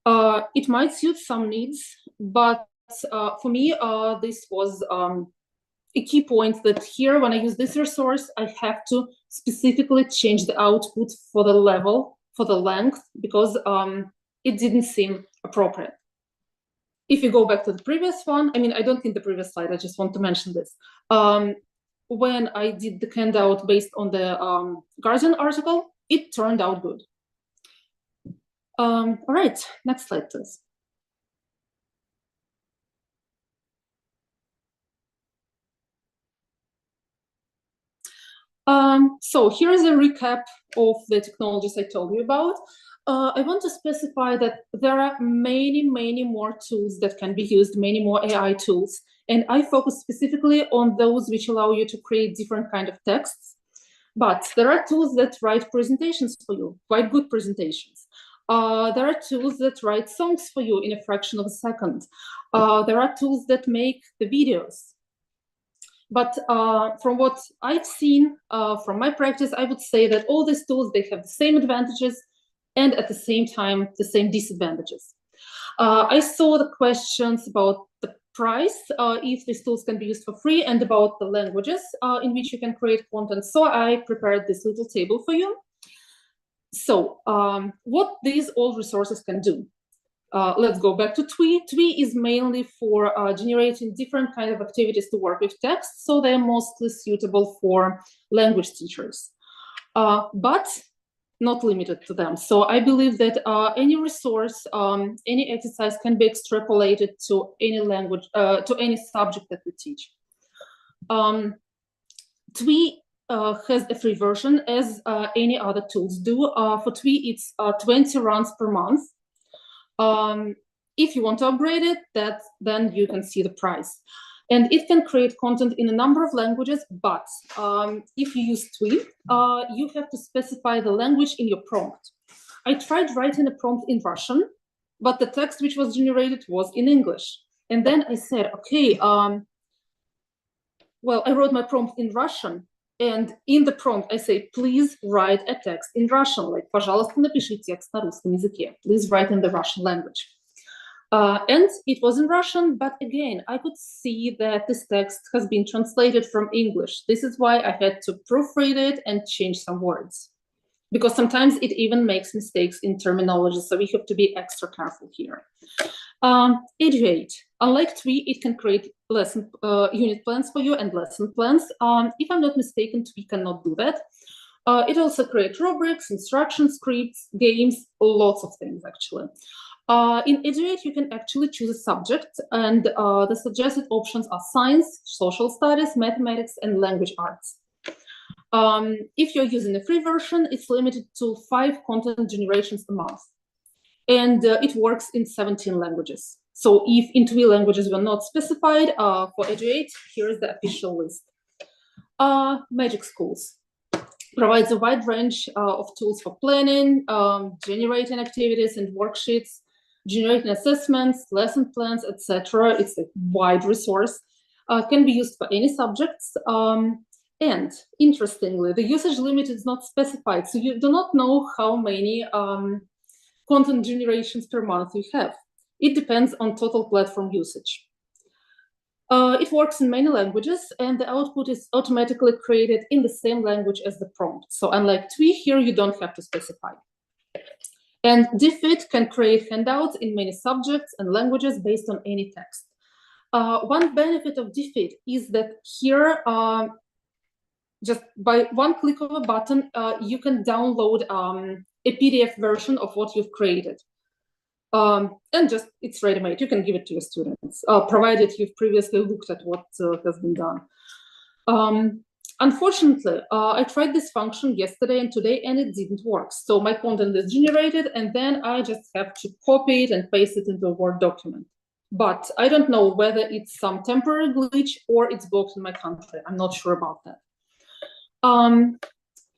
It might suit some needs, but for me, this was a key point that here, when I use this resource, I have to specifically change the output for the level, for the length, because it didn't seem appropriate. If you go back to the previous one, I mean, I don't think the previous slide, I just want to mention this. When I did the handout based on the Guardian article, it turned out good. All right, next slide, please. So here's a recap of the technologies I told you about. I want to specify that there are many more tools that can be used, many more AI tools. And I focus specifically on those which allow you to create different kind of texts. But there are tools that write presentations for you, quite good presentations. There are tools that write songs for you in a fraction of a second. There are tools that make the videos. But from what I've seen from my practice, I would say that all these tools, they have the same advantages and at the same time, the same disadvantages. I saw the questions about the price, if these tools can be used for free, and about the languages in which you can create content. So I prepared this little table for you. So what these all resources can do. Let's go back to TWEE. TWEE is mainly for generating different kind of activities to work with text, so they're mostly suitable for language teachers, but not limited to them. So I believe that any resource, any exercise can be extrapolated to any language, to any subject that we teach. TWEE has a free version, as any other tools do. For TWEE, it's 20 runs per month. If you want to upgrade it, then you can see the price. And it can create content in a number of languages, but if you use TWEE, you have to specify the language in your prompt. I tried writing a prompt in Russian, but the text which was generated was in English. And then I said, okay, well, I wrote my prompt in Russian, and in the prompt I say, please write a text in Russian, like, пожалуйста, напиши текст на русском языке. Please write in the Russian language. And it was in Russian, but again, I could see that this text has been translated from English. This is why I had to proofread it and change some words, because sometimes it even makes mistakes in terminology, so we have to be extra careful here. Eduaide, unlike TWEE, it can create lesson unit plans for you and lesson plans. If I'm not mistaken, TWEE cannot do that. It also creates rubrics, instruction scripts, games, lots of things actually. In Eduaide, you can actually choose a subject, and the suggested options are science, social studies, mathematics, and language arts. If you're using a free version, it's limited to 5 content generations a month. And it works in 17 languages. So if in TWEE languages were not specified for Eduaide, here is the official list. Magic Schools provides a wide range of tools for planning, generating activities and worksheets, generating assessments, lesson plans, etc. It's a wide resource, can be used for any subjects. And interestingly, the usage limit is not specified. So you do not know how many content generations per month you have. It depends on total platform usage. It works in many languages, and the output is automatically created in the same language as the prompt. So unlike TWEE, here you don't have to specify. And Diffit can create handouts in many subjects and languages based on any text. One benefit of Diffit is that here, just by one click of a button, you can download a PDF version of what you've created. And just, it's ready-made. You can give it to your students, provided you've previously looked at what has been done. Unfortunately, I tried this function yesterday and today, and it didn't work. So my content is generated, and then I just have to copy it and paste it into a Word document. But I don't know whether it's some temporary glitch or it's blocked in my country. I'm not sure about that.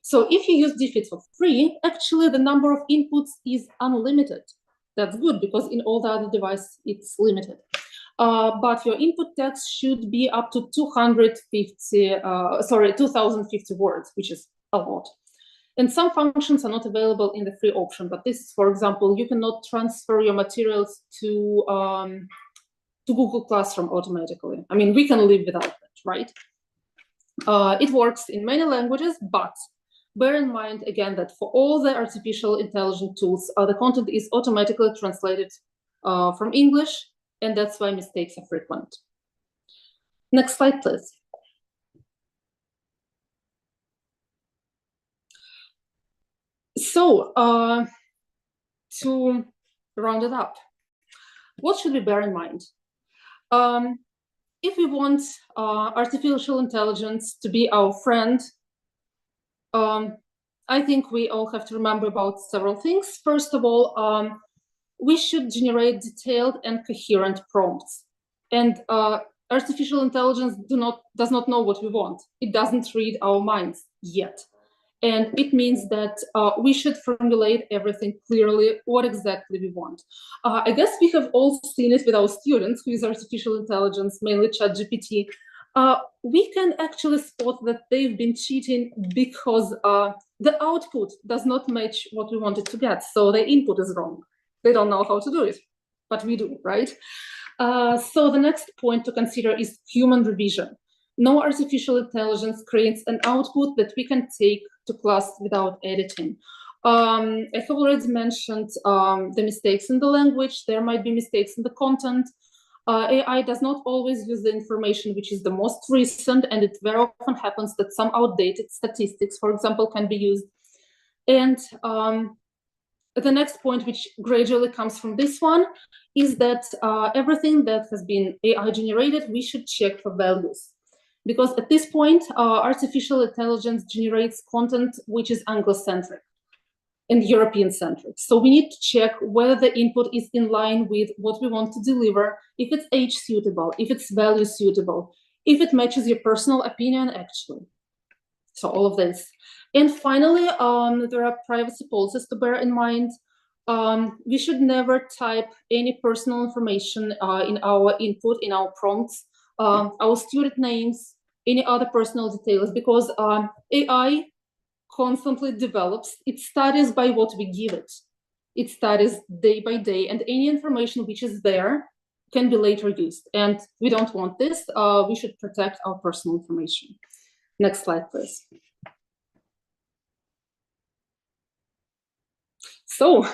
So if you use Diffit for free, actually the number of inputs is unlimited. That's good, because in all the other devices, it's limited. But your input text should be up to 2050 words, which is a lot. And some functions are not available in the free option, but this is, for example, you cannot transfer your materials to Google Classroom automatically. I mean, we can live without that, right? It works in many languages, but bear in mind, again, that for all the artificial intelligence tools, the content is automatically translated from English, and that's why mistakes are frequent. Next slide, please. So, to round it up, what should we bear in mind? If we want artificial intelligence to be our friend, I think we all have to remember about several things. First of all, we should generate detailed and coherent prompts. And artificial intelligence does not know what we want. It doesn't read our minds yet. And it means that we should formulate everything clearly, what exactly we want. I guess we have all seen it with our students who use artificial intelligence, mainly ChatGPT. We can actually spot that they've been cheating because the output does not match what we wanted to get. So the input is wrong. They don't know how to do it, but we do, right? So the next point to consider is human revision. No artificial intelligence creates an output that we can take to class without editing. I have already mentioned the mistakes in the language. There might be mistakes in the content. AI does not always use the information which is the most recent, and it very often happens that some outdated statistics, for example, can be used. And the next point, which gradually comes from this one, is that everything that has been AI generated, we should check for values. Because at this point, artificial intelligence generates content which is Anglo-centric and European-centric. So we need to check whether the input is in line with what we want to deliver, if it's age-suitable, if it's value-suitable, if it matches your personal opinion, actually. So all of this. And finally, there are privacy policies to bear in mind. We should never type any personal information in our input, in our prompts, our student names, any other personal details, because AI constantly develops. It studies by what we give it. it studies day by day, and any information which is there can be later used. And we don't want this. We should protect our personal information. Next slide, please. So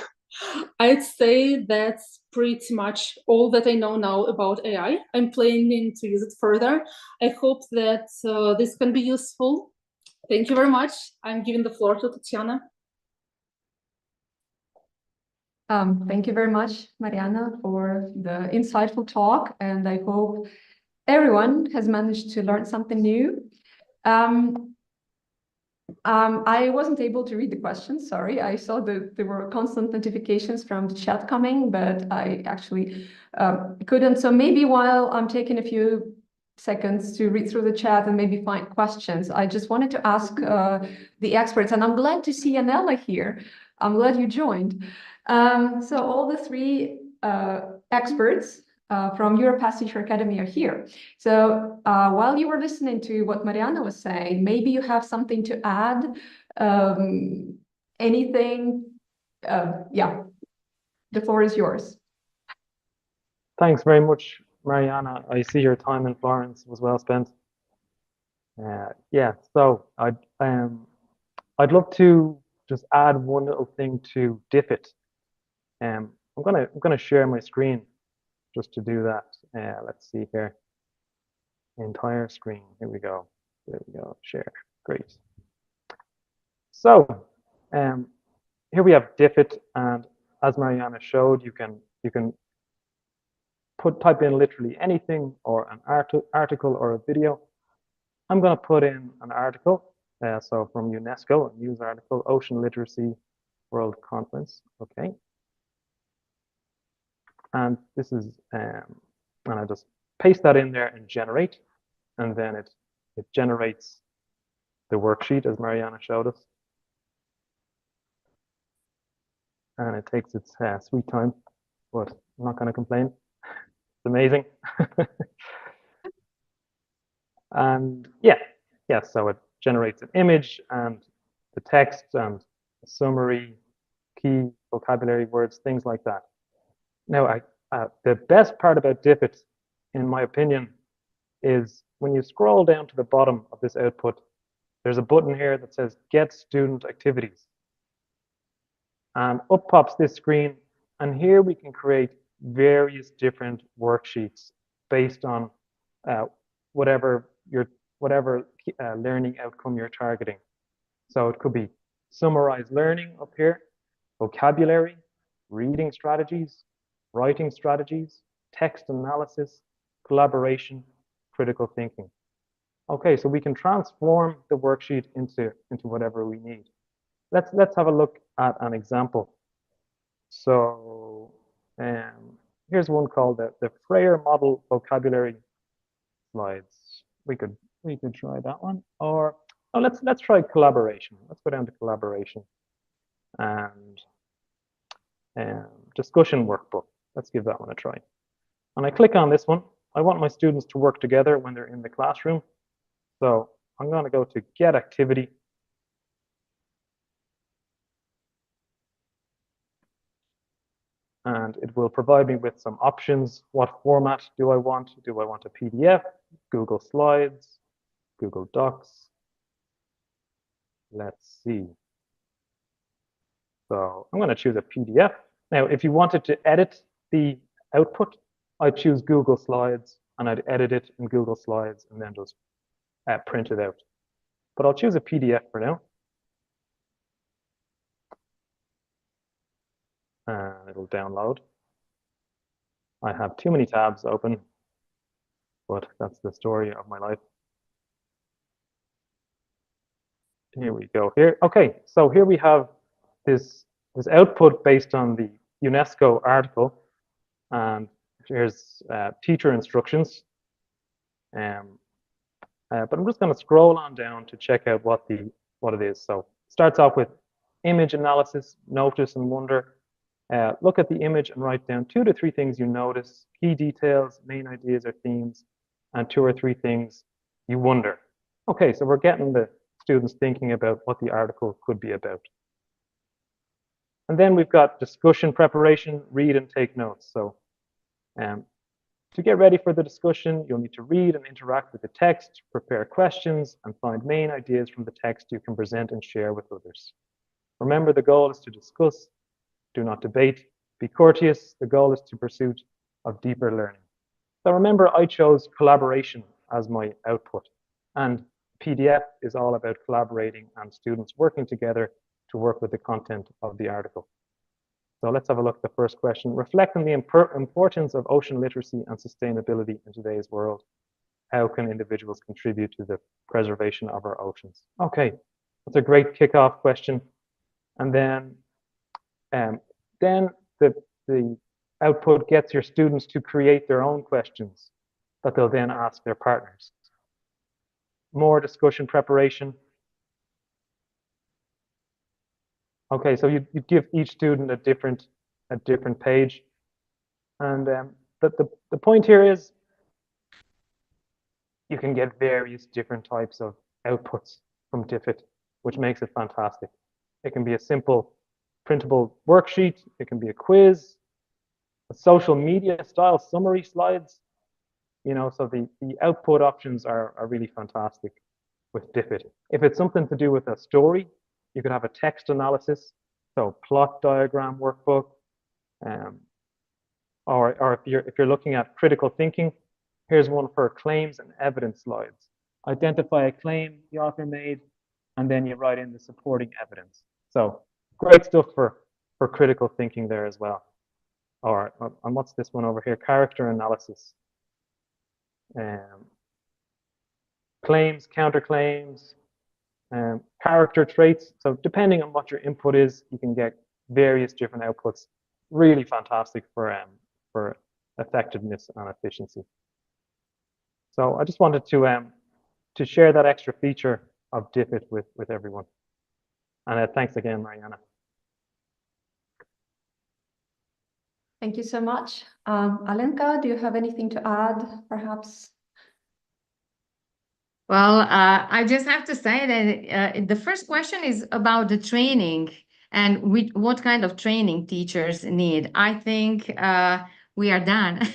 I'd say that's pretty much all that I know now about AI. I'm planning to use it further. I hope that this can be useful. Thank you very much. I'm giving the floor to Tatiana. Thank you very much, Marianna, for the insightful talk, and I hope everyone has managed to learn something new. I wasn't able to read the questions, sorry. I saw that there were constant notifications from the chat coming, but I actually couldn't. So maybe while I'm taking a few seconds to read through the chat and maybe find questions, I just wanted to ask the experts, and I'm glad to see Yanella here. I'm glad you joined. So all the three experts from Europass Teacher Academy are here. So while you were listening to what Marianna was saying, maybe you have something to add, anything? Yeah, the floor is yours. Thanks very much, Marianna. I see your time in Florence was well spent. Yeah, so I'd love to just add one little thing to Diffit. I'm gonna share my screen just to do that. Let's see here. Entire screen. Here we go. There we go. Share. Great. So here we have Diffit, and as Marianna showed, you can type in literally anything, or an article or a video. I'm going to put in an article. So from UNESCO, a news article, Ocean Literacy World Conference. Okay. And this is, and I just paste that in there and generate, and then it generates the worksheet as Marianna showed us. And it takes its sweet time, but I'm not going to complain. It's amazing. And yeah, so it generates an image and the text and a summary, key vocabulary words, things like that. Now, the best part about Diffit, in my opinion, is when you scroll down to the bottom of this output, there's a button here that says Get Student Activities. And up pops this screen, and here we can create various different worksheets based on whatever learning outcome you're targeting. So it could be summarized learning up here, vocabulary, reading strategies, writing strategies, text analysis, collaboration, critical thinking. Okay, so we can transform the worksheet into whatever we need. Let's have a look at an example. So here's one called the Freyer Model Vocabulary Slides. We could try that one, or let's try collaboration. Let's go down to collaboration and discussion workbook. Let's give that one a try. And I click on this one. I want my students to work together when they're in the classroom. So I'm going to go to Get Activity. And it will provide me with some options. What format do I want? Do I want a PDF, Google Slides, Google Docs? Let's see. So I'm going to choose a PDF. Now, if you wanted to edit the output, I'd choose Google Slides, and I'd edit it in Google Slides and then just print it out. But I'll choose a PDF for now. And it'll download. I have too many tabs open, but that's the story of my life. Here we go here. Okay, so here we have this output based on the UNESCO article, and here's teacher instructions. But I'm just going to scroll on down to check out what it is. So it starts off with image analysis, notice and wonder. Look at the image and write down 2 to 3 things you notice, key details, main ideas or themes, and 2 or 3 things you wonder. Okay, so we're getting the students thinking about what the article could be about. And then we've got discussion preparation, read and take notes. So to get ready for the discussion, you'll need to read and interact with the text, prepare questions, and find main ideas from the text you can present and share with others. Remember, the goal is to discuss, do not debate, be courteous. The goal is to pursuit of deeper learning. So remember, I chose collaboration as my output, and PDF is all about collaborating and students working together to work with the content of the article. So let's have a look at the first question. Reflect on the importance of ocean literacy and sustainability in today's world. How can individuals contribute to the preservation of our oceans? Okay, that's a great kickoff question. And then the output gets your students to create their own questions that they'll then ask their partners. More discussion preparation. Okay, so you give each student a different page, and the point here is you can get various different types of outputs from Diffit, which makes it fantastic. It can be a simple printable worksheet. It can be a quiz, a social media style summary slides. You know, so the output options are really fantastic with Diffit. If it's something to do with a story, you could have a text analysis, so plot diagram workbook, or if you're looking at critical thinking, here's one for claims and evidence slides. Identify a claim the author made, and then you write in the supporting evidence. So great stuff for critical thinking there as well. And what's this one over here? Character analysis. Claims, counterclaims, character traits. So depending on what your input is, you can get various different outputs. Really fantastic for effectiveness and efficiency. So I just wanted to share that extra feature of Diffit with everyone. And thanks again, Marianna. Thank you so much. Alenka, do you have anything to add, perhaps? Well, I just have to say that the first question is about the training and what kind of training teachers need. I think we are done.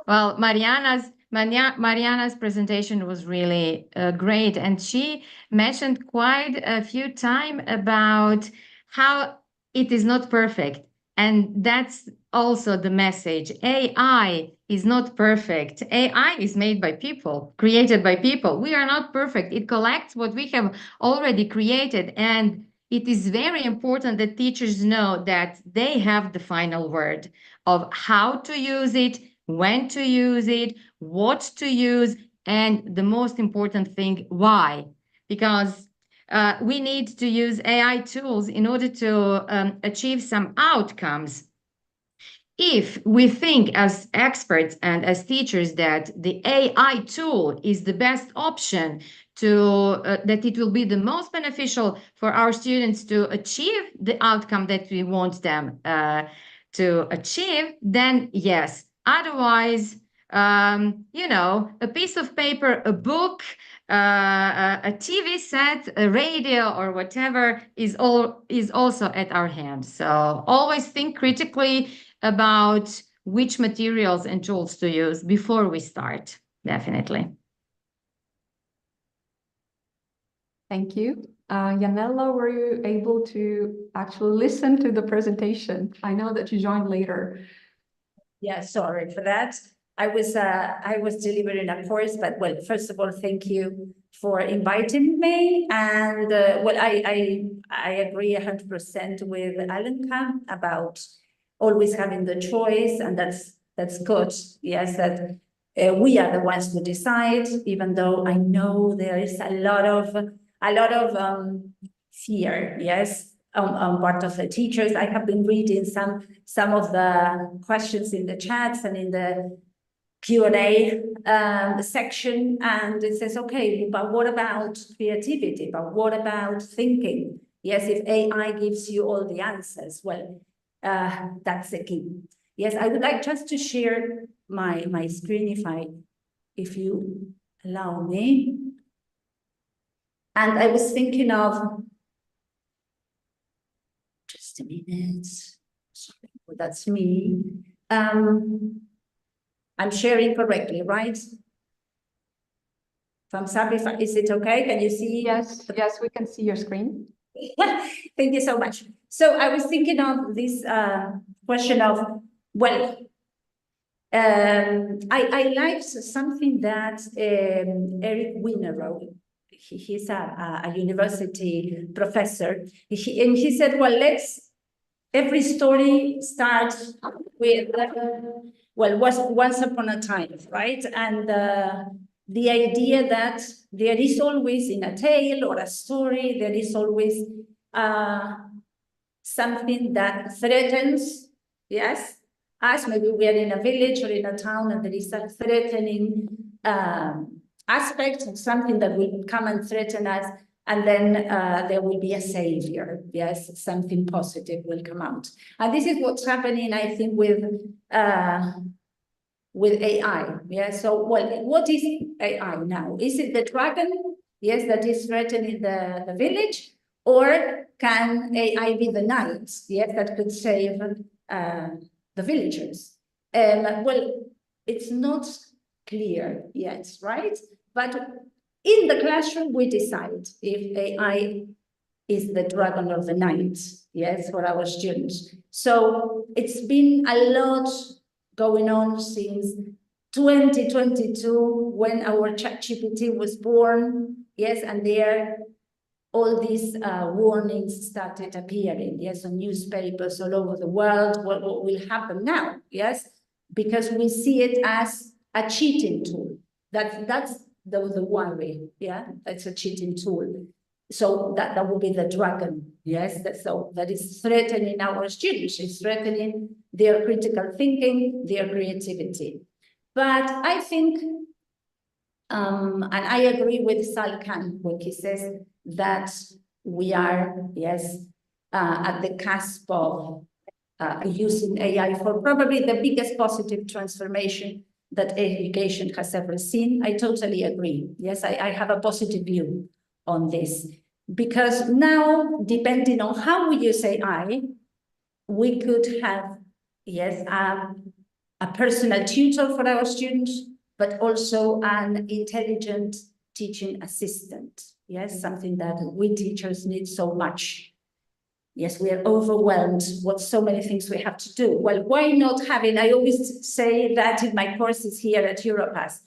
Well, Marianna's presentation was really great, and she mentioned quite a few times about how it is not perfect. And that's also the message. AI is not perfect. AI is made by people, created by people. We are not perfect. It collects what we have already created. And it is very important that teachers know that they have the final word of how to use it, when to use it, what to use, and the most important thing, why. Because we need to use AI tools in order to achieve some outcomes. If we think as experts and as teachers that the AI tool is the best option that it will be the most beneficial for our students to achieve the outcome that we want them to achieve, then yes. Otherwise, a piece of paper, a book, a TV set, a radio, or whatever is also at our hands. So always think critically about which materials and tools to use before we start, definitely. Thank you. Yanella, were you able to actually listen to the presentation? I know that you joined later. Yeah, sorry for that. I was delivering a course, but well, first of all, thank you for inviting me. And well, I agree 100% with Alenka about always having the choice, and that's good. Yes, that we are the ones who decide, even though I know there is a lot of fear. Yes. On part of the teachers. I have been reading some of the questions in the chats and in the Q&A section, and it says, okay, but what about creativity? But what about thinking? Yes, if AI gives you all the answers, well, that's the key. Yes, I would like just to share my screen if you allow me. And I was thinking of just Just a minute. Sorry, well, that's me. I'm sharing correctly, right? Thumbs up, is it okay? Can you see? Yes, yes, we can see your screen. Thank you so much. So I was thinking of this question of, well, I liked something that Eric Wiener wrote. He's a university professor. And he said, well, every story starts with, well, was once upon a time, right? And the idea that there is always in a tale or a story, there is always something that threatens, yes, us. Maybe we are in a village or in a town and there is a threatening aspect of something that will come and threaten us. And then there will be a savior, yes, something positive will come out. And this is what's happening, I think, with AI, yeah? So, well, what is AI now? Is it the dragon, yes, that is threatening the village? Or can AI be the knight, yes, that could save the villagers? Well, it's not clear yet, right? But in the classroom, we decide if AI is the dragon or the knight, yes, for our students. So it's been a lot going on since 2022, when our ChatGPT was born, yes, and there all these warnings started appearing, yes, on newspapers all over the world. What will happen now, yes? Because we see it as a cheating tool. That's the worry, yeah? It's a cheating tool. So that will be the dragon, yes? That is threatening our students. It's threatening their critical thinking, their creativity. But I think, and I agree with Sal Khan when he says that we are, yes, at the cusp of using AI for probably the biggest positive transformation that education has ever seen. I totally agree. Yes, I have a positive view on this, because now, depending on how we use AI, we could have, yes, a personal tutor for our students, but also an intelligent teaching assistant. Yes, something that we teachers need so much. Yes, we are overwhelmed with so many things we have to do. Well, why not having, I always say that in my courses here at Europass,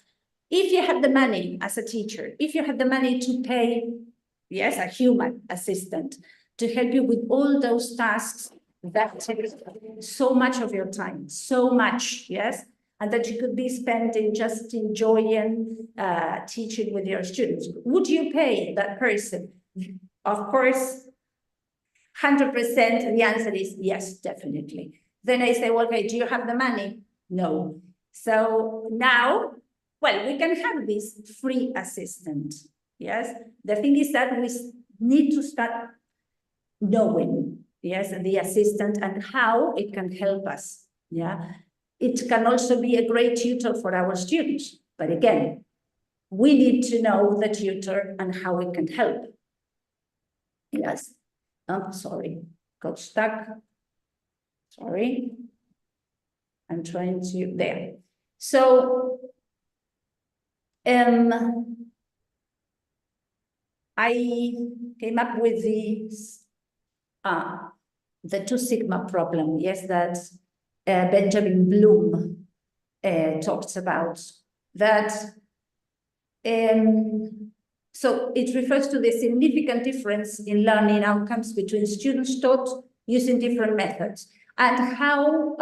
if you have the money as a teacher, if you have the money to pay, yes, a human assistant to help you with all those tasks that takes so much of your time, so much, yes, and that you could be spending just enjoying teaching with your students, would you pay that person? Of course, 100%, the answer is yes, definitely. Then I say, well, okay, do you have the money? No. So now, well, we can have this free assistant, yes? The thing is that we need to start knowing, yes, the assistant and how it can help us, yeah? It can also be a great tutor for our students. But again, we need to know the tutor and how it can help. Yes. Oh, sorry, got stuck. Sorry. I'm trying to, there. So, I came up with the 2 sigma problem, yes, that Benjamin Bloom talks about. That so it refers to the significant difference in learning outcomes between students taught using different methods, and how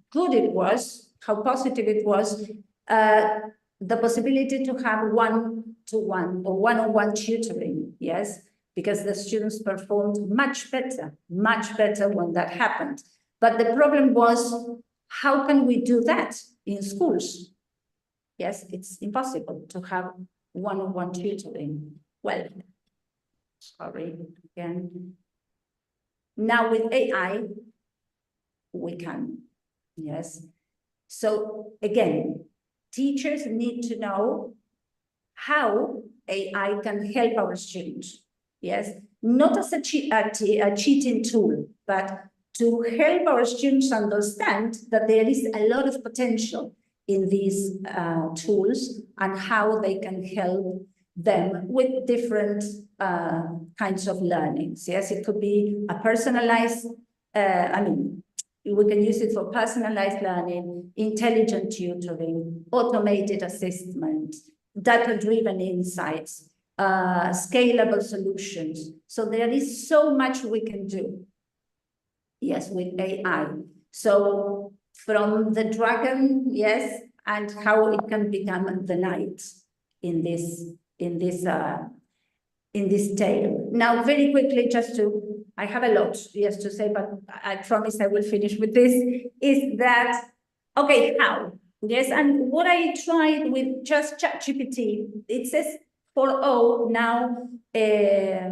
good it was, how positive it was, the possibility to have one-to-one or one-on-one tutoring, yes, because the students performed much better when that happened. But the problem was, how can we do that in schools? Yes, it's impossible to have one-on-one tutoring. Well, sorry, again. Now with AI, we can, yes. So again, teachers need to know how AI can help our students, yes. not as a cheating tool, but to help our students understand that there is a lot of potential in these tools and how they can help them with different kinds of learnings. Yes, it could be a personalized, we can use it for personalized learning, intelligent tutoring, automated assessment, data-driven insights, scalable solutions. So there is so much we can do, yes, with AI. So from the dragon, yes, and how it can become the knight in this tale. Now, very quickly, I have a lot, yes, to say, but I promise I will finish with this, is that, okay, how? Yes, and what I tried with just ChatGPT, it says 4.0 now,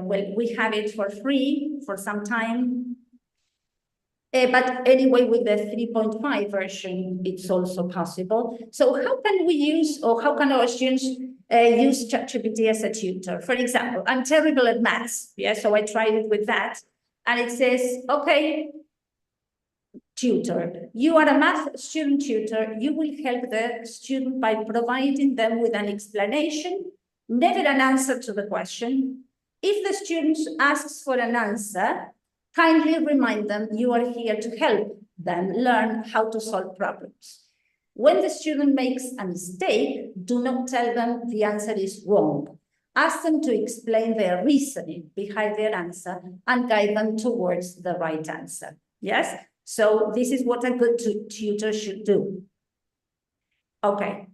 well, we have it for free for some time. But anyway, with the 3.5 version, it's also possible. So how can we use, or how can our students use ChatGPT as a tutor? For example, I'm terrible at maths, yeah, so I tried it with that. And it says, okay, tutor, you are a math student tutor, you will help the student by providing them with an explanation, never an answer to the question. If the student asks for an answer, kindly remind them you are here to help them learn how to solve problems. When the student makes a mistake, do not tell them the answer is wrong. Ask them to explain their reasoning behind their answer and guide them towards the right answer. Yes? So this is what a good tutor should do. Okay.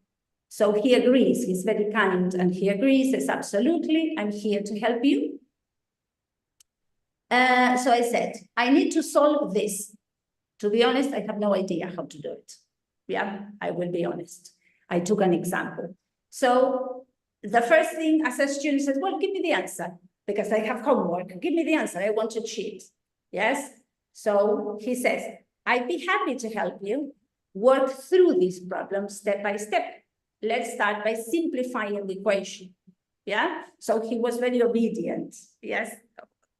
So he agrees, he's very kind, and he agrees, says, absolutely, I'm here to help you. So I said, I need to solve this. To be honest, I have no idea how to do it. Yeah, I will be honest. I took an example. So the first thing as a student says, well, give me the answer because I have homework. Give me the answer. I want to cheat. Yes. So he says, I'd be happy to help you work through these problems step by step. Let's start by simplifying the equation. Yeah. So he was very obedient. Yes.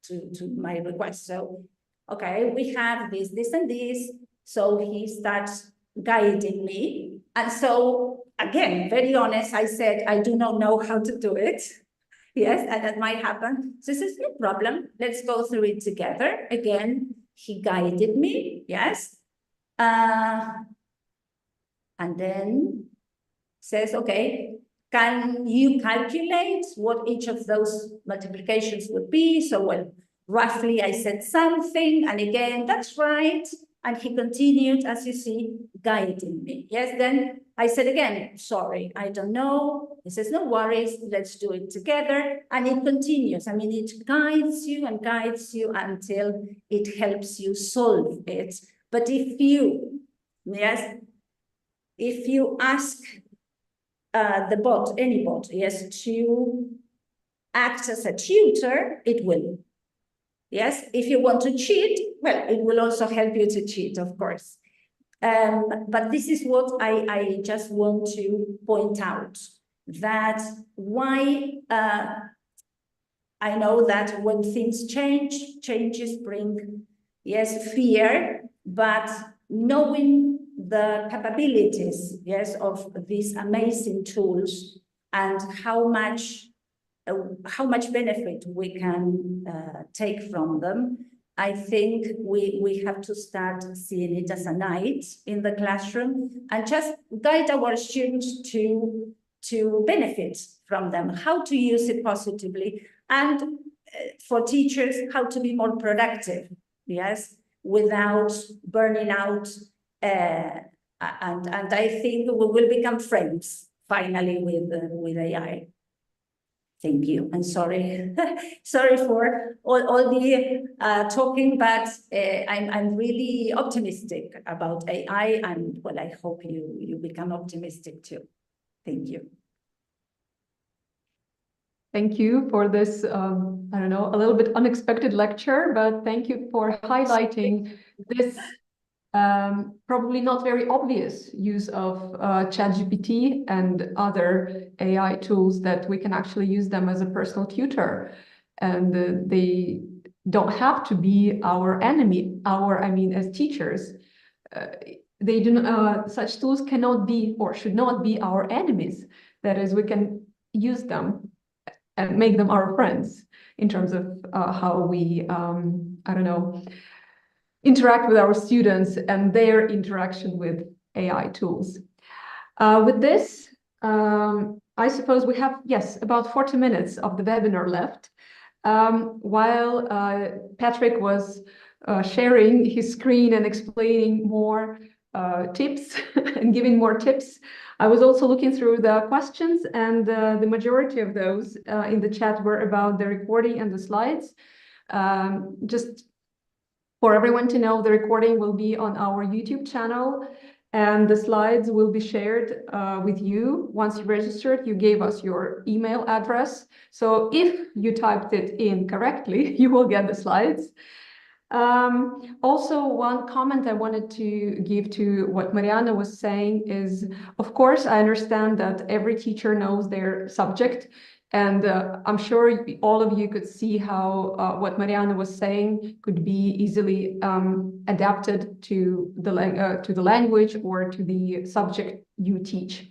To my request. So, okay, we have this, this, and this. So he starts guiding me. And so, again, very honest, I said, I do not know how to do it. Yes, and that might happen. So he says, no problem. Let's go through it together. Again, he guided me. Yes. And then says, okay, can you calculate what each of those multiplications would be? So, well, roughly I said something, and again, that's right. And he continued, as you see, guiding me. Yes, then I said again, sorry, I don't know. He says, no worries, let's do it together. And it continues. I mean, it guides you until it helps you solve it. But if you, yes, if you ask the bot, any bot, yes, to act as a tutor, it will. Yes, if you want to cheat, well, it will also help you to cheat, of course. But this is what I just want to point out, that why I know that when things changes bring, yes, fear, but knowing the capabilities, yes, of these amazing tools and how much benefit we can take from them, I think we have to start seeing it as a knight in the classroom and just guide our students to benefit from them, how to use it positively, and for teachers, how to be more productive, yes, without burning out. And I think we will become friends finally with AI. Thank you, and sorry, sorry for all the talking, but I'm really optimistic about AI, and well, I hope you become optimistic too. Thank you. Thank you for this, I don't know, a little bit unexpected lecture, but thank you for highlighting this probably not very obvious use of ChatGPT and other AI tools that we can actually use them as a personal tutor. and they don't have to be our enemy. I mean, as teachers, they do such tools cannot be or should not be our enemies. That is, we can use them and make them our friends in terms of how we, I don't know, interact with our students and their interaction with AI tools. With this, I suppose we have, yes, about 40 minutes of the webinar left. While Patrick was sharing his screen and explaining more tips and giving more tips, I was also looking through the questions, and the majority of those in the chat were about the recording and the slides. Just for everyone to know, the recording will be on our YouTube channel, and the slides will be shared with you. Once you registered, you gave us your email address. So if you typed it in correctly, you will get the slides. Also, one comment I wanted to give to what Marianna was saying is, of course, I understand that every teacher knows their subject, and I'm sure all of you could see how what Marianna was saying could be easily adapted to the language or to the subject you teach.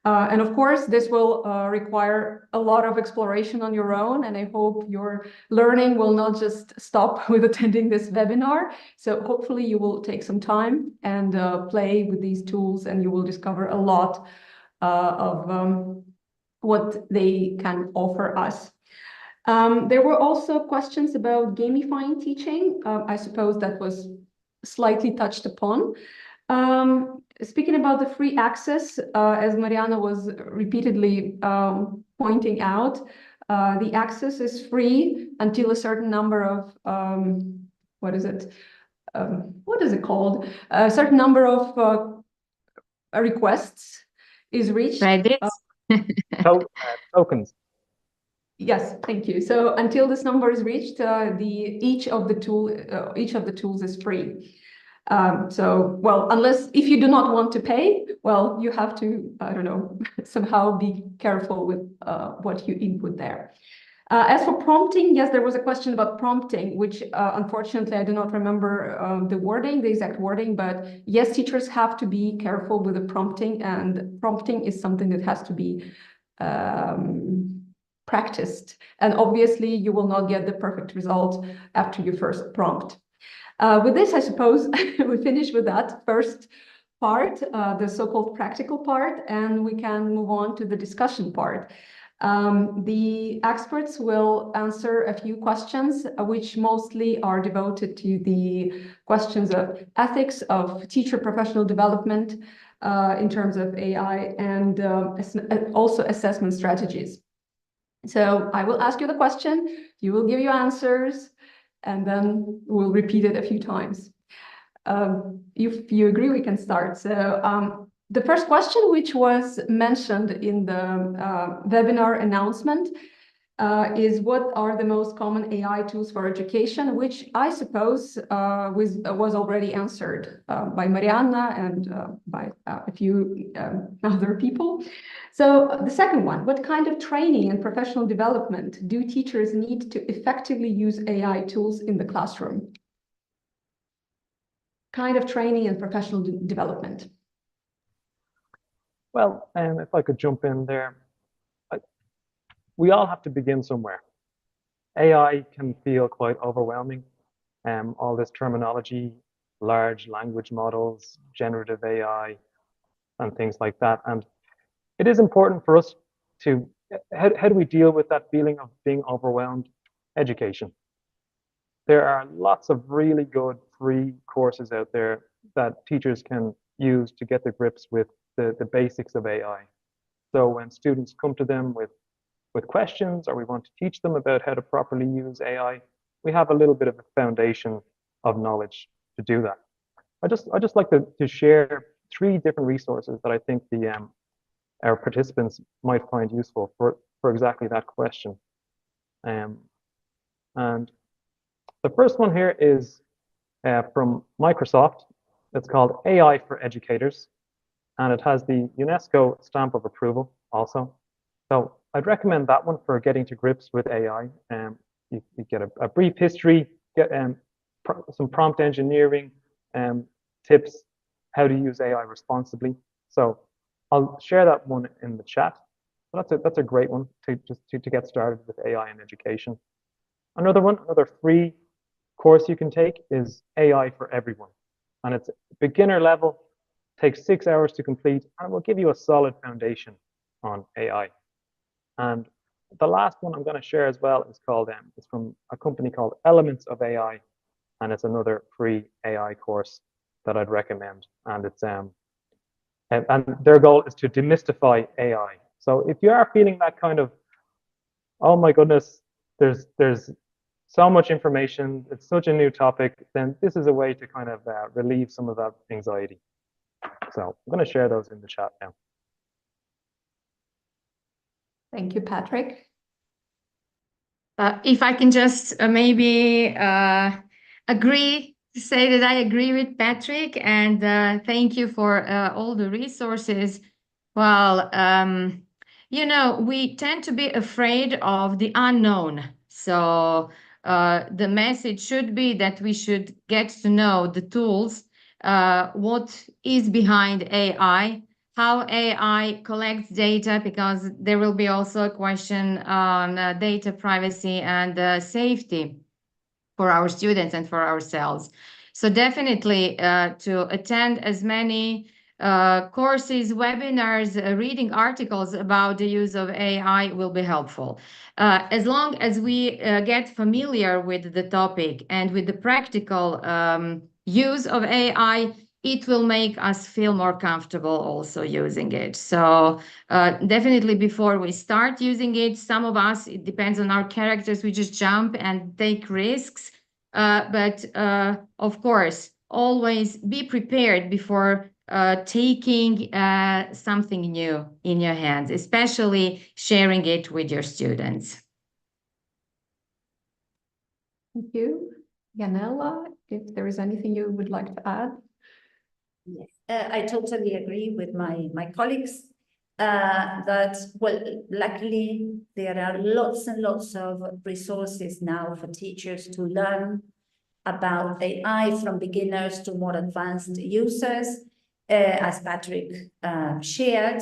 And of course, this will require a lot of exploration on your own, and I hope your learning will not just stop with attending this webinar. So hopefully you will take some time and play with these tools, and you will discover a lot of what they can offer us. There were also questions about gamifying teaching. I suppose that was slightly touched upon. Speaking about the free access, as Marianna was repeatedly pointing out, the access is free until a certain number of, what is it? What is it called? A certain number of requests is reached. Tokens. Yes, thank you. So until this number is reached, each of the tools is free. So, well, if you do not want to pay, well, you have to, I don't know, somehow be careful with what you input there. As for prompting, yes, there was a question about prompting, which unfortunately I do not remember the exact wording, but yes, teachers have to be careful with the prompting, and prompting is something that has to be practiced. And obviously you will not get the perfect result after you first prompt. With this, I suppose we finish with that first part, the so-called practical part, and we can move on to the discussion part. The experts will answer a few questions, which mostly are devoted to the questions of ethics, of teacher professional development in terms of AI, and also assessment strategies. So I will ask you the question, you will give your answers, and then we'll repeat it a few times. If you agree, we can start. So the first question, which was mentioned in the webinar announcement, is what are the most common AI tools for education, which I suppose was already answered by Marianna and by a few other people. So the second one, what kind of training and professional development do teachers need to effectively use AI tools in the classroom? Kind of training and professional development. Well, if I could jump in there, we all have to begin somewhere. AI can feel quite overwhelming. All this terminology, large language models, generative AI, and things like that. And it is important for us to, how do we deal with that feeling of being overwhelmed? Education. There are lots of really good free courses out there that teachers can use to get their grips with the basics of AI. So when students come to them with questions, or we want to teach them about how to properly use AI, we have a little bit of a foundation of knowledge to do that. I just like to share 3 different resources that I think our participants might find useful for exactly that question. And the first one here is from Microsoft. It's called AI for Educators, and it has the UNESCO stamp of approval also. So I'd recommend that one for getting to grips with AI. you get a brief history, get some prompt engineering tips, how to use AI responsibly. So I'll share that one in the chat. That's a great one to get started with AI in education. Another free course you can take is AI for Everyone. And it's beginner level, takes 6 hours to complete, and it will give you a solid foundation on AI. And the last one I'm going to share as well is called, it's from a company called Elements of AI, and it's another free AI course that I'd recommend. And it's and their goal is to demystify AI. So if you are feeling that kind of, oh my goodness, there's so much information, it's such a new topic, then this is a way to kind of relieve some of that anxiety. So I'm going to share those in the chat now. Thank you, Patrick. If I can just maybe say that I agree with Patrick, and thank you for all the resources. Well, you know, we tend to be afraid of the unknown. So the message should be that we should get to know the tools, what is behind AI, how AI collects data, because there will be also a question on data privacy and safety for our students and for ourselves. So definitely to attend as many courses, webinars, reading articles about the use of AI will be helpful. As long as we get familiar with the topic and with the practical use of AI, it will make us feel more comfortable also using it. So definitely before we start using it, some of us, it depends on our characters, we just jump and take risks. But of course, always be prepared before taking something new in your hands, especially sharing it with your students. Thank you. Yanella, if there is anything you would like to add? Yes, I totally agree with my colleagues that, well, luckily there are lots and lots of resources now for teachers to learn about AI, from beginners to more advanced users, as Patrick shared.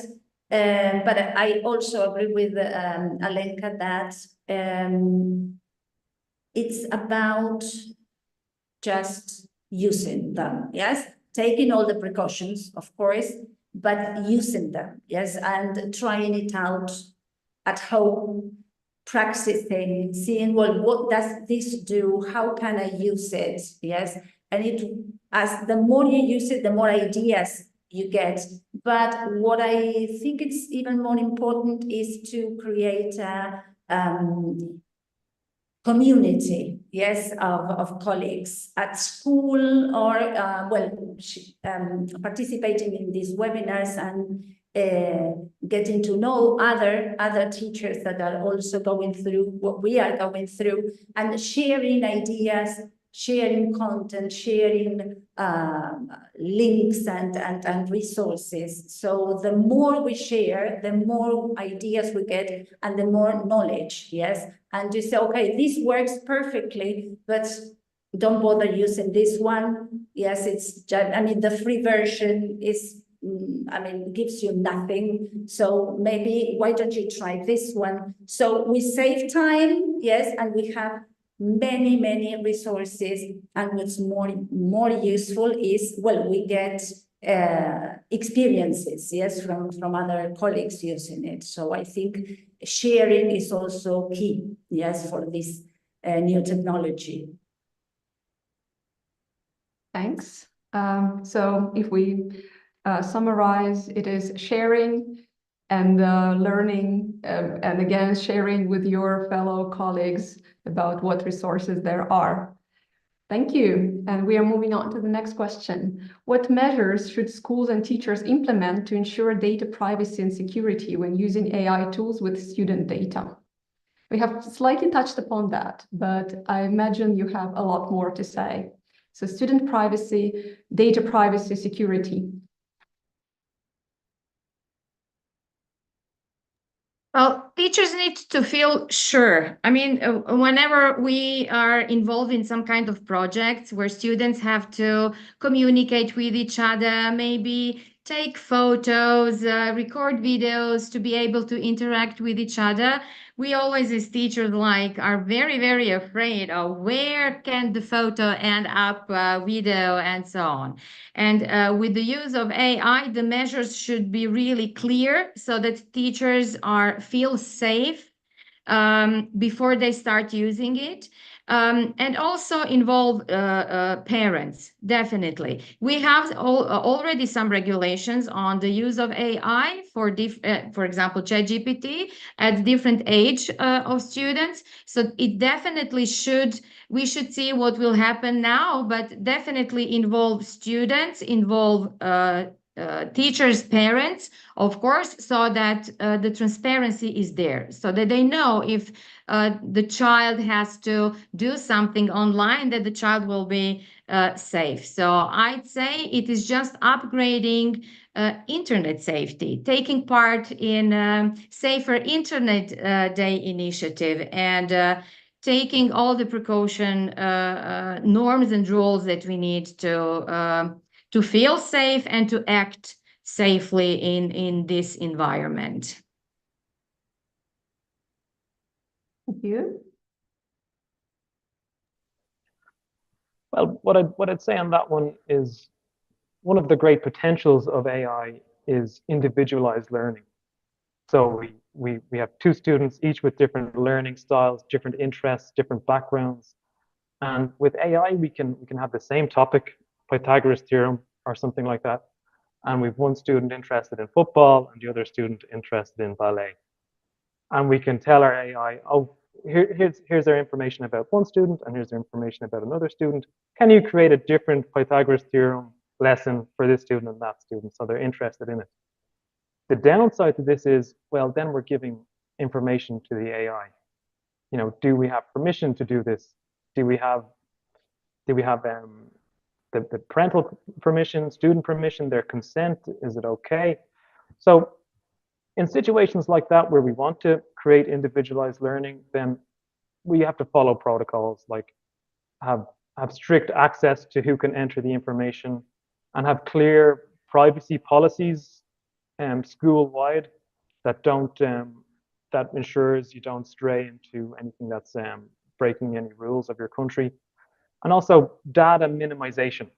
But I also agree with Alenka that it's about just using them, yes? Taking all the precautions, of course, but using them, yes? And trying it out at home, practicing, seeing, well, what does this do? How can I use it? Yes. And as the more you use it, the more ideas you get. But what I think it's even more important is to create a community, yes, of colleagues at school, or participating in these webinars and getting to know other teachers that are also going through what we are going through, and sharing ideas, sharing content, sharing links and resources. So the more we share, the more ideas we get and the more knowledge, yes? And you say, okay, this works perfectly, but don't bother using this one. Yes, it's just, I mean, the free version is, I mean, gives you nothing. So maybe why don't you try this one? So we save time, yes, and we have many resources. And what's more useful is, well, we get experiences, yes, from other colleagues using it. So I think sharing is also key, yes, for this new technology. Thanks. So if we summarize, it is sharing and learning, and again, sharing with your fellow colleagues about what resources there are. Thank you. And we are moving on to the next question. What measures should schools and teachers implement to ensure data privacy and security when using AI tools with student data? We have slightly touched upon that, but I imagine you have a lot more to say. So student privacy, data privacy, security. Well, teachers need to feel sure. I mean, whenever we are involved in some kind of projects where students have to communicate with each other, maybe take photos, record videos to be able to interact with each other, we always as teachers are very, very afraid of where can the photo end up, video and so on. And with the use of AI, the measures should be really clear so that teachers feel safe before they start using it. And also involve parents, definitely. We have already some regulations on the use of AI for example, ChatGPT at different age of students. So it definitely we should see what will happen now, but definitely involve students, involve teachers, parents, of course, so that the transparency is there, so that they know if the child has to do something online, that the child will be safe. So I'd say it is just upgrading internet safety, taking part in Safer Internet Day initiative, and taking all the precaution norms and rules that we need to feel safe and to act safely in this environment. Thank you. Well, what I'd say on that one is one of the great potentials of AI is individualized learning. So we have two students, each with different learning styles, different interests, different backgrounds. And with AI, we can have the same topic, Pythagoras theorem or something like that. And we've one student interested in football and the other student interested in ballet. And we can tell our AI, oh, here's our information about one student and here's their information about another student. Can you create a different Pythagoras theorem lesson for this student and that student so they're interested in it? The downside to this is, well, then we're giving information to the AI. You know, do we have permission to do this? Do we have the parental permission, student permission, their consent? Is it okay? So in situations like that where we want to create individualized learning, then we have to follow protocols, like have strict access to who can enter the information and have clear privacy policies school-wide that that ensures you don't stray into anything that's breaking any rules of your country. And also data minimization.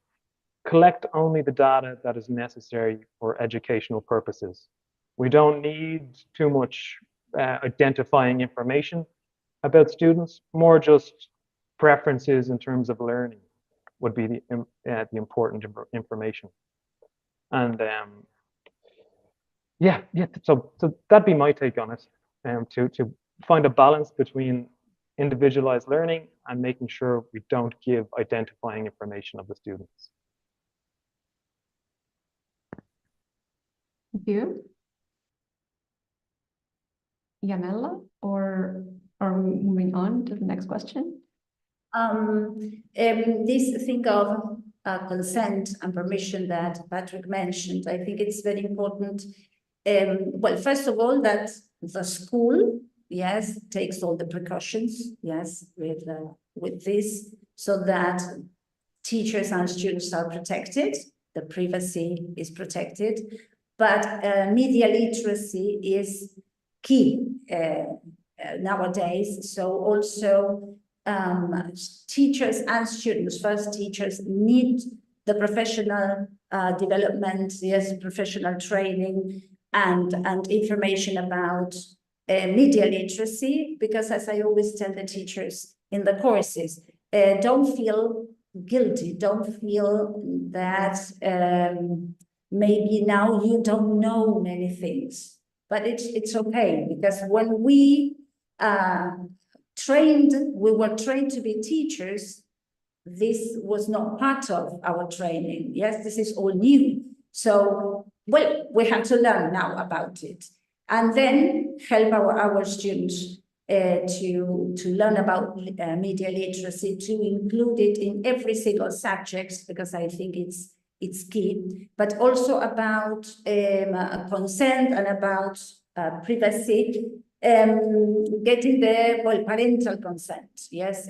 Collect only the data that is necessary for educational purposes. We don't need too much identifying information about students, more just preferences in terms of learning would be the important information. And so that'd be my take on it, to find a balance between individualized learning and making sure we don't give identifying information of the students. Thank you. Yanella, or are we moving on to the next question? This thing of consent and permission that Patrick mentioned, I think it's very important. Well, first of all, that the school, yes, takes all the precautions, yes, with this, so that teachers and students are protected, the privacy is protected, but media literacy is key nowadays. So also teachers and students, first teachers need the professional development, yes, professional training and information about media literacy, because as I always tell the teachers in the courses, don't feel guilty, don't feel that maybe now you don't know many things, but it's okay, because when we were trained to be teachers, this was not part of our training. Yes, this is all new. So, well, we have to learn now about it, and then help our students to learn about media literacy, to include it in every single subject, because I think it's key, but also about consent and about privacy. Getting the, well, parental consent, yes,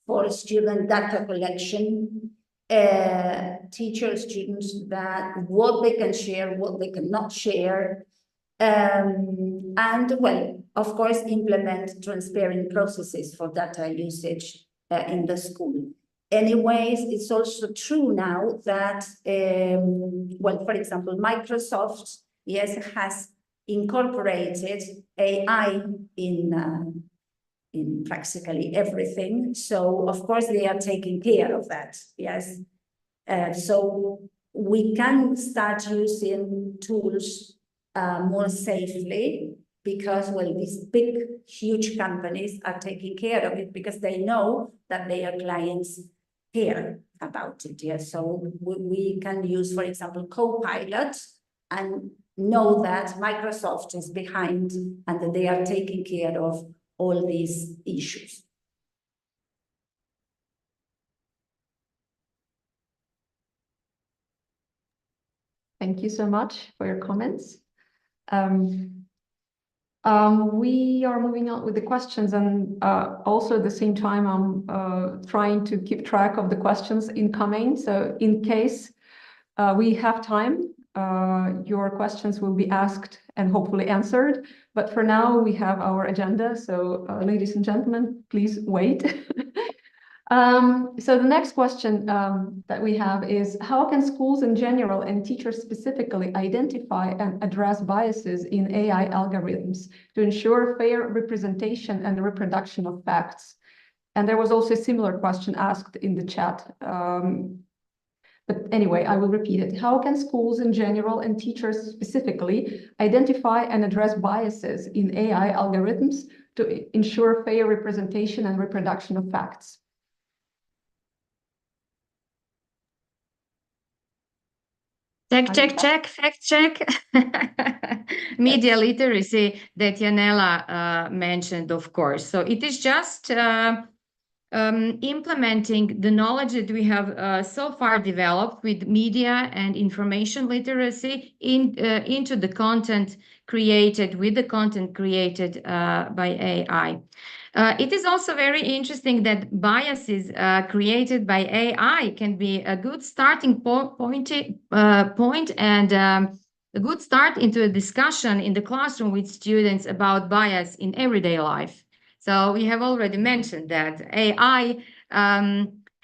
for student data collection, teacher students that what they can share, what they cannot share, and well, of course, implement transparent processes for data usage in the school. Anyways, it's also true now that, well, for example, Microsoft, yes, has incorporated AI in practically everything. So, of course, they are taking care of that, yes. So we can start using tools more safely because, well, these big, huge companies are taking care of it because they know that their clients care about it. Yes, so we can use, for example, Copilot and know that Microsoft is behind and that they are taking care of all these issues. Thank you so much for your comments. We are moving on with the questions, and also at the same time, I'm trying to keep track of the questions incoming. So in case we have time, your questions will be asked and hopefully answered. But for now, we have our agenda. So ladies and gentlemen, please wait. So the next question that we have is, how can schools in general and teachers specifically identify and address biases in AI algorithms to ensure fair representation and reproduction of facts? And there was also a similar question asked in the chat. But anyway, I will repeat it. How can schools in general and teachers specifically identify and address biases in AI algorithms to ensure fair representation and reproduction of facts? Check, fact check. Media literacy that Yanella mentioned, of course. So it is just implementing the knowledge that we have so far developed with media and information literacy into the content created, with the content created by AI. It is also very interesting that biases created by AI can be a good starting point and a good start into a discussion in the classroom with students about bias in everyday life. So we have already mentioned that AI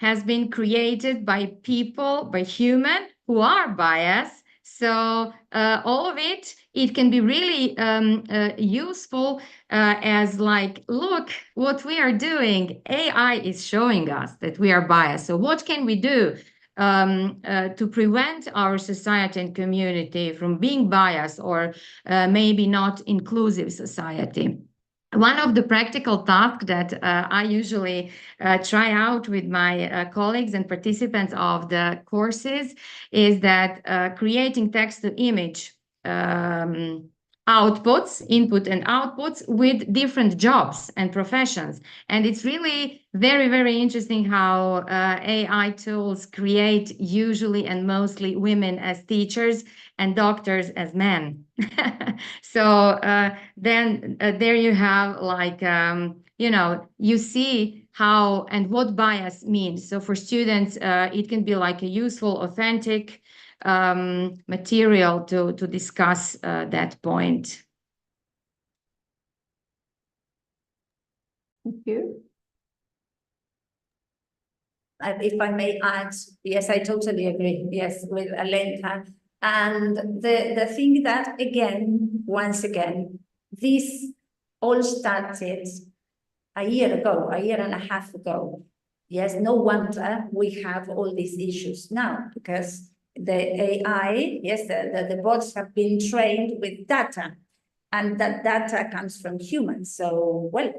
has been created by people, by humans who are biased. So all of it can be really useful as like, look what we are doing. AI is showing us that we are biased. So what can we do to prevent our society and community from being biased or maybe not inclusive society? One of the practical tasks that I usually try out with my colleagues and participants of the courses is that creating text-to-image outputs, input and outputs with different jobs and professions. And it's really very, very interesting how AI tools create usually and mostly women as teachers and doctors as men. So then there you have like, you know, you see how and what bias means. So for students, it can be like a useful, authentic material to discuss that point. Thank you. If I may add, yes, I totally agree, yes, with Alenka. And the thing that, again, once again, this all started a year and a half ago. Yes, no wonder we have all these issues now, because the AI, yes, the bots have been trained with data, and that data comes from humans. So, well,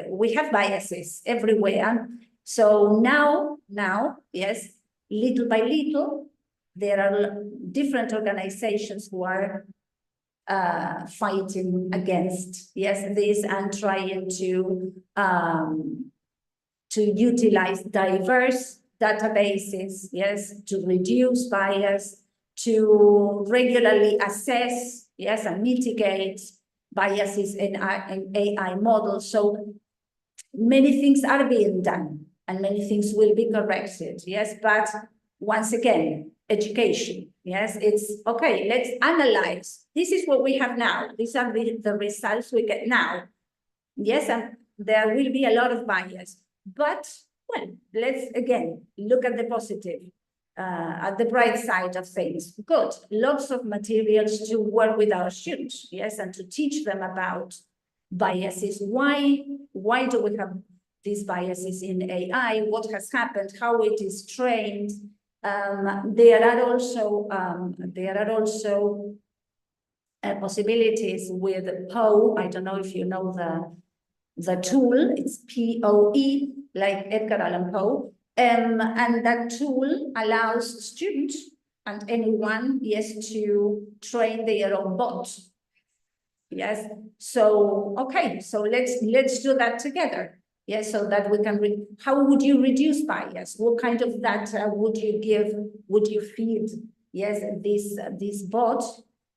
we have biases everywhere. So now, yes, little by little, there are different organizations who are fighting against, yes, this and trying to utilize diverse databases, yes, to reduce bias, to regularly assess, yes, and mitigate biases in AI models. So many things are being done and many things will be corrected, yes, but once again, education, yes, it's okay, let's analyze. This is what we have now. These are the results we get now. Yes, and there will be a lot of bias, but well, let's again look at the positive, at the bright side of things. Good, lots of materials to work with our students, yes, and to teach them about biases. Why do we have these biases in AI? What has happened? How it is trained? There are also possibilities with POE. I don't know if you know the tool. It's POE, like Edgar Allan Poe. And that tool allows students and anyone, yes, to train their own bot. Yes. So okay. So let's do that together. Yes. So that we can. How would you reduce bias? What kind of data would you give? Would you feed? Yes, this bot,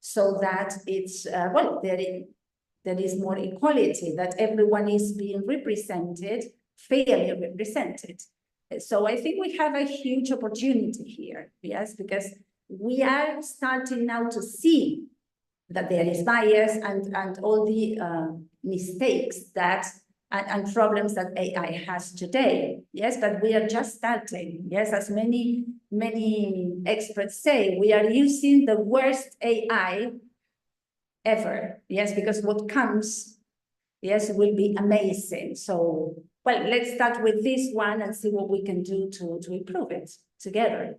so that it's well, there is more equality, that everyone is being represented, fairly represented. So I think we have a huge opportunity here. Yes, because we are starting now to see that there is bias and all the mistakes that and problems that AI has today. Yes, but we are just starting. Yes, as many experts say, we are using the worst AI ever. Yes, because what comes, yes, will be amazing. So, well, let's start with this one and see what we can do to improve it together.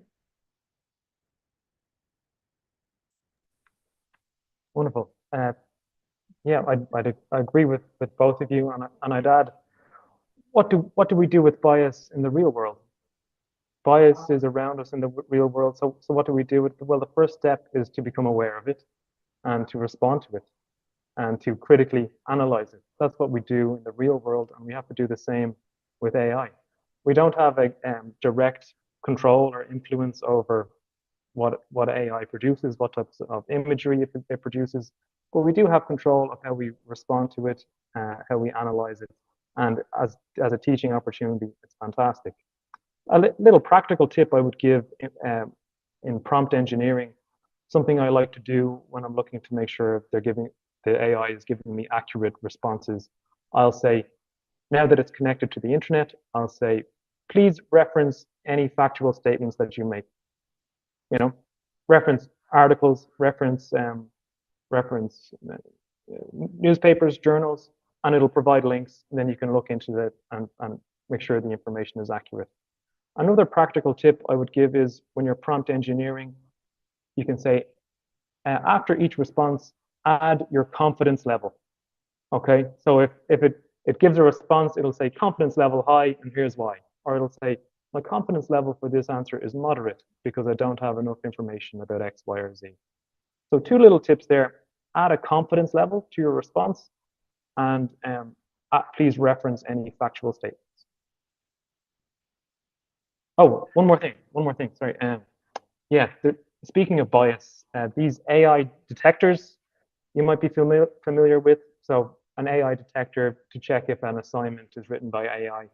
Wonderful. Yeah, I'd agree with both of you, and I'd add, what do we do with bias in the real world? Bias is around us in the real world. So what do we do with it? Well, the first step is to become aware of it and to respond to it and to critically analyze it. That's what we do in the real world, and we have to do the same with AI. We don't have a direct control or influence over what AI produces, what types of imagery it produces, but we do have control of how we respond to it, how we analyze it, and as a teaching opportunity, it's fantastic. A little practical tip I would give in prompt engineering, something I like to do when I'm looking to make sure the AI is giving me accurate responses. I'll say, now that it's connected to the internet, I'll say, please reference any factual statements that you make. You know, reference articles, reference newspapers, journals, and it'll provide links. And then you can look into that and make sure the information is accurate. Another practical tip I would give is when you're prompt engineering, you can say, after each response, add your confidence level. Okay, so if it gives a response, it'll say confidence level high, and here's why. Or it'll say, my confidence level for this answer is moderate because I don't have enough information about X, Y, or Z. So two little tips there. Add a confidence level to your response, and please reference any factual statements. Oh, one more thing. Sorry. Yeah, speaking of bias, these AI detectors you might be familiar with. So an AI detector to check if an assignment is written by AI.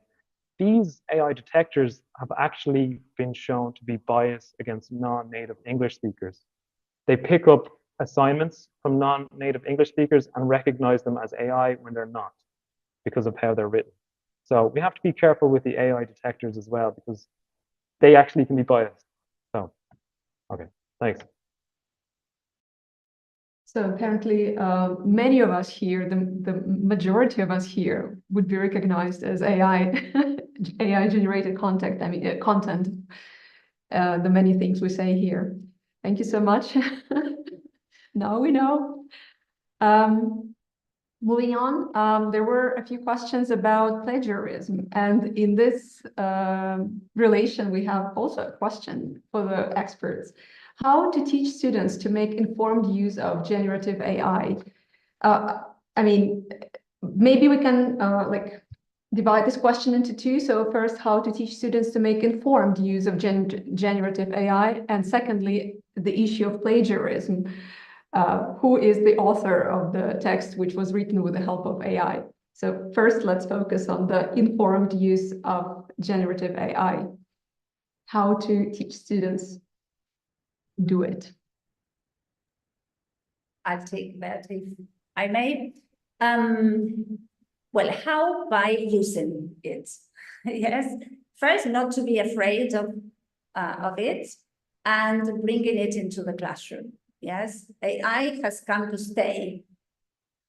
These AI detectors have actually been shown to be biased against non-native English speakers. They pick up assignments from non-native English speakers and recognize them as AI when they're not, because of how they're written. So we have to be careful with the AI detectors as well, because they actually can be biased. So, okay, thanks. So apparently, many of us here, the majority of us here, would be recognized as AI, AI-generated content. I mean, content. The many things we say here. Thank you so much. Now we know. Moving on, there were a few questions about plagiarism, and in this relation, we have also a question for the experts. How to teach students to make informed use of generative AI? I mean, maybe we can like divide this question into two. So first, how to teach students to make informed use of generative AI, and secondly, the issue of plagiarism. who is the author of the text which was written with the help of AI. So first, let's focus on the informed use of generative AI, how to teach students do it. I'll take that if I may. Well, how? By using it. Yes. First, not to be afraid of it and bringing it into the classroom. Yes, AI has come to stay.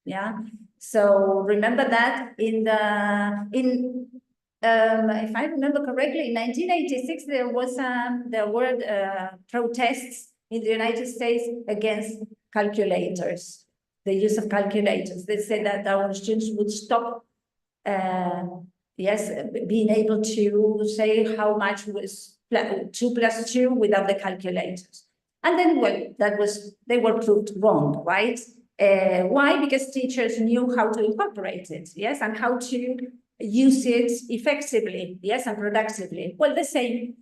Yeah. So remember that if I remember correctly, in 1986 there were protests in the United States against calculators, the use of calculators. They said that our students would stop, being able to say how much was 2 + 2 without the calculators. And then, well, they were proved wrong, right? Why? Because teachers knew how to incorporate it, yes, and how to use it effectively, yes, and productively. Well, the same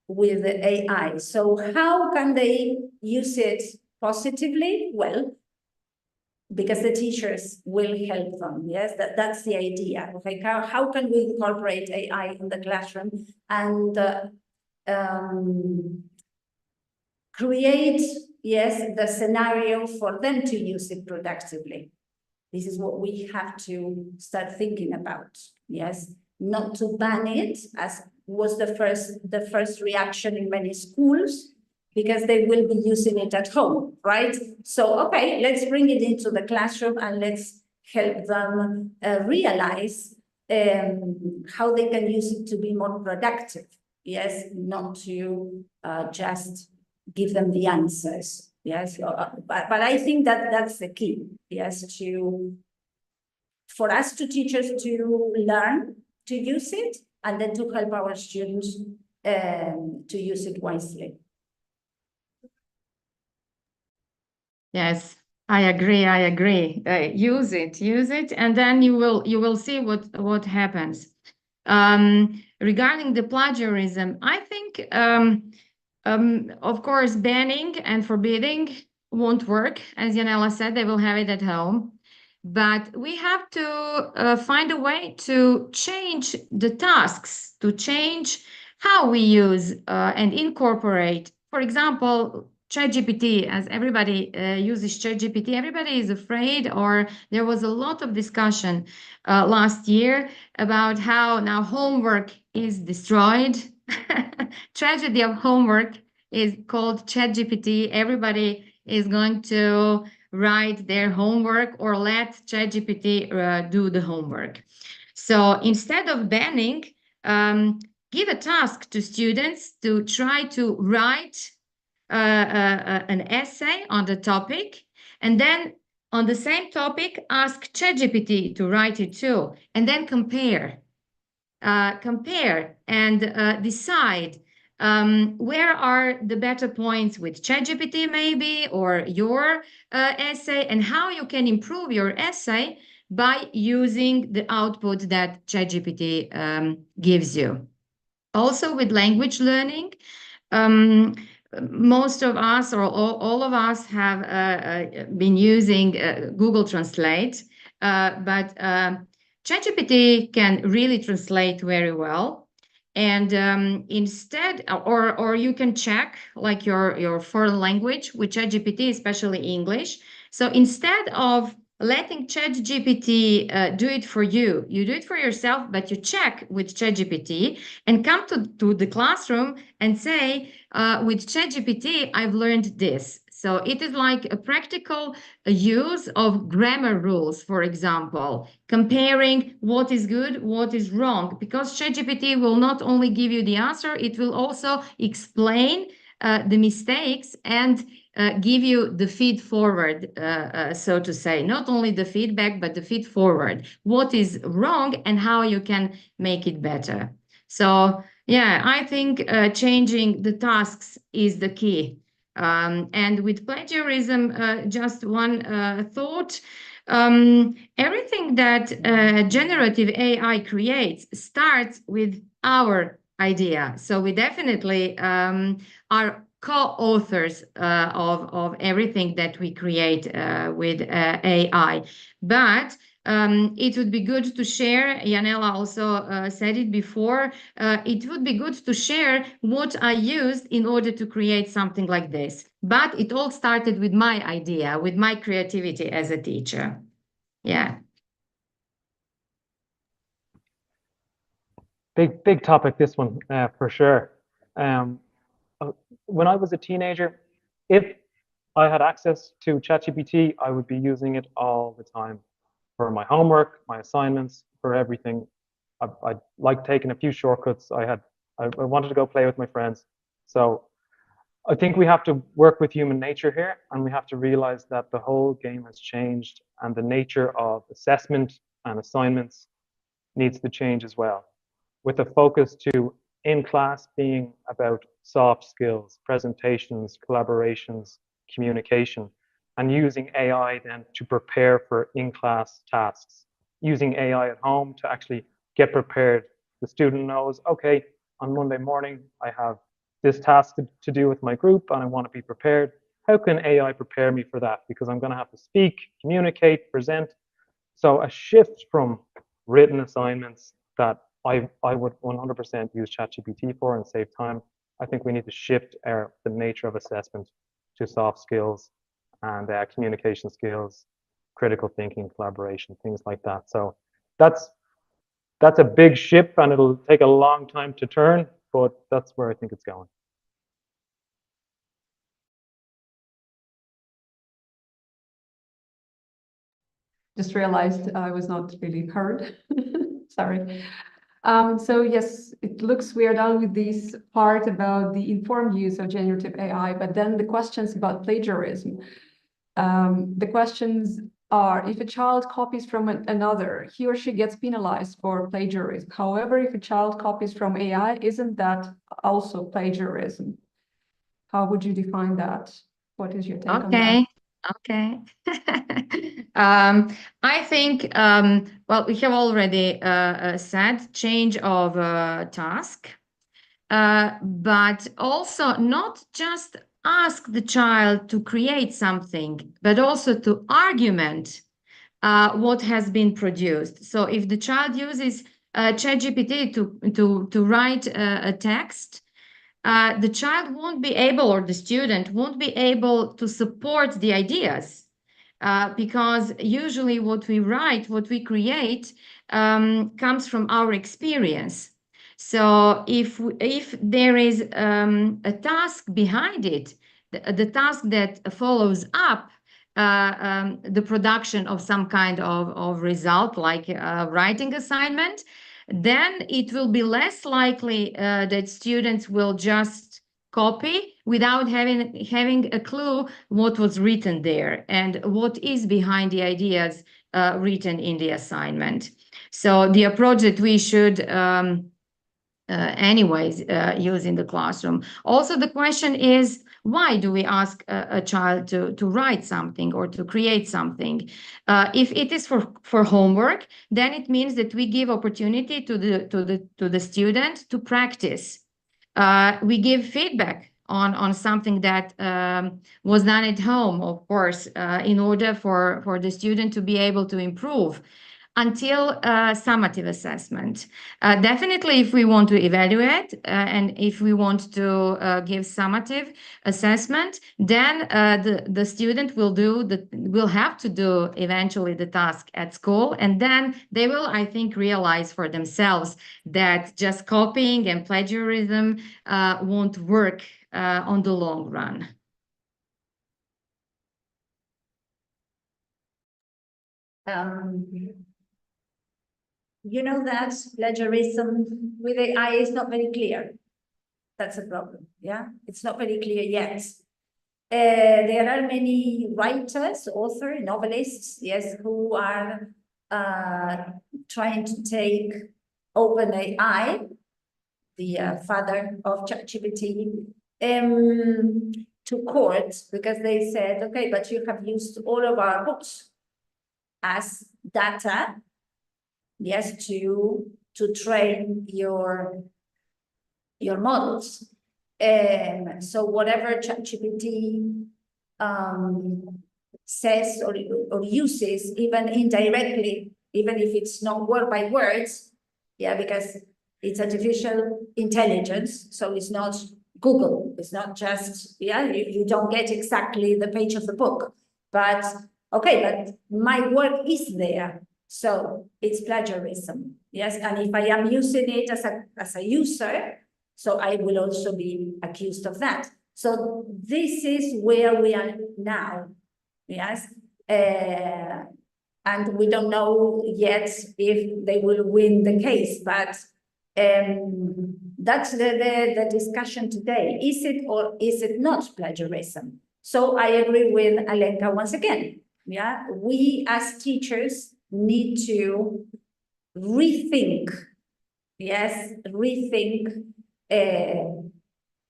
with AI. So how can they use it positively? Well, because the teachers will help them, yes, that's the idea. Okay, how can we incorporate AI in the classroom and create, yes, the scenario for them to use it productively. This is what we have to start thinking about, yes, not to ban it, as was the first reaction in many schools, because they will be using it at home, right? So, okay, let's bring it into the classroom and let's help them realize how they can use it to be more productive, yes, not to just give them the answers, yes. But I think that that's the key, yes, for us teachers to learn to use it and then to help our students to use it wisely. Yes, I agree. Use it, and then you will see what happens. Regarding the plagiarism, I think of course banning and forbidding won't work. As Yanella said, they will have it at home. But we have to find a way to change the tasks, to change how we use and incorporate. For example, ChatGPT, as everybody uses ChatGPT, everybody is afraid, or there was a lot of discussion last year about how now homework is destroyed. Tragedy of homework is called ChatGPT. Everybody is going to write their homework or let ChatGPT do the homework. So instead of banning, give a task to students to try to write an essay on the topic, and then on the same topic, ask ChatGPT to write it too, and then compare and decide where are the better points with ChatGPT maybe, or your essay, and how you can improve your essay by using the output that ChatGPT gives you. Also with language learning, most of us, or all of us, have been using Google Translate, but ChatGPT can really translate very well. And instead, or you can check like your foreign language with ChatGPT, especially English. So instead of letting ChatGPT do it for you, you do it for yourself, but you check with ChatGPT and come to the classroom and say, with ChatGPT, I've learned this. So it is like a practical use of grammar rules, for example, comparing what is good, what is wrong, because ChatGPT will not only give you the answer, it will also explain the mistakes and give you the feed forward, so to say, not only the feedback, but the feed forward, what is wrong and how you can make it better. So yeah, I think changing the tasks is the key. And with plagiarism, just one thought. Everything that generative AI creates starts with our idea. So we definitely are co-authors of everything that we create with AI. But it would be good to share, Yanella also said it before, it would be good to share what I used in order to create something like this. But it all started with my idea, with my creativity as a teacher. Yeah. Big topic, this one, for sure. When I was a teenager, if I had access to ChatGPT, I would be using it all the time for my homework, my assignments, for everything. I like taking a few shortcuts. I wanted to go play with my friends. So I think we have to work with human nature here, and we have to realize that the whole game has changed, and the nature of assessment and assignments needs to change as well, with a focus to in class being about soft skills, presentations, collaborations, communication, and using AI then to prepare for in-class tasks. Using AI at home to actually get prepared. The student knows, okay, on Monday morning, I have this task to do with my group and I want to be prepared. How can AI prepare me for that? Because I'm going to have to speak, communicate, present. So a shift from written assignments that I would 100% use ChatGPT for and save time. I think we need to shift the nature of assessment to soft skills and communication skills, critical thinking, collaboration, things like that. So that's a big ship, and it'll take a long time to turn, but that's where I think it's going. Just realized I was not really heard. Sorry. So yes, it looks we are done with this part about the informed use of generative AI, but then the questions about plagiarism. The questions are, if a child copies from another, he or she gets penalized for plagiarism. However, if a child copies from AI, isn't that also plagiarism? How would you define that? What is your take on that? Okay. I think, well, we have already said change of task, but also not just ask the child to create something, but also to argument what has been produced. So if the child uses ChatGPT to write a text, the child won't be able, or the student won't be able to support the ideas, because usually what we write, what we create, comes from our experience. So if there is a task behind it, the task that follows up the production of some kind of result, like writing assignment, then it will be less likely that students will just copy without having a clue what was written there and what is behind the ideas written in the assignment. So the approach that we should anyways use in the classroom. Also, the question is, why do we ask a child to write something or to create something? If it is for homework, then it means that we give opportunity to the student to practice. We give feedback on something that was done at home, of course, in order for the student to be able to improve, until summative assessment. Definitely, if we want to evaluate and if we want to give summative assessment, then the student will have to do eventually the task at school, and then they will, I think, realize for themselves that just copying and plagiarism won't work on the long run. You know that plagiarism with AI is not very clear. That's a problem, yeah? It's not very clear yet. There are many writers, authors, novelists, yes, who are trying to take OpenAI, the father of ChatGPT, to court, because they said, okay, but you have used all of our books as data, yes, to train your models. So whatever ChatGPT says or uses, even indirectly, even if it's not word by words, yeah, because it's artificial intelligence, so it's not Google, it's not just, yeah, you don't get exactly the page of the book, but okay, but my work is there, so it's plagiarism, yes, and if I am using it as a user, so I will also be accused of that. So this is where we are now, yes, and we don't know yet if they will win the case, but that's the discussion today. Is it or is it not plagiarism? So I agree with Alenka once again. Yeah, we as teachers need to rethink, yes, rethink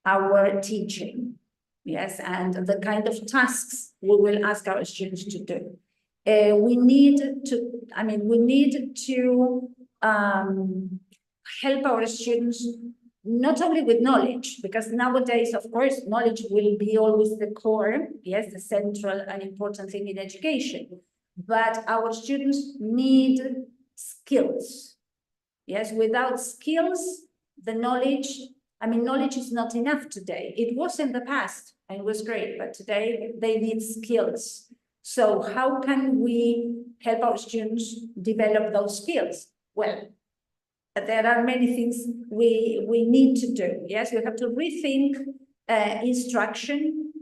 our teaching, yes, and the kind of tasks we will ask our students to do. We need to help our students not only with knowledge, because nowadays, of course, knowledge will be always the core, yes, the central and important thing in education, but our students need skills. Yes, without skills, the knowledge, knowledge is not enough today. It was in the past and it was great, but today they need skills. So how can we help our students develop those skills? Well, there are many things we need to do. Yes, we have to rethink instruction.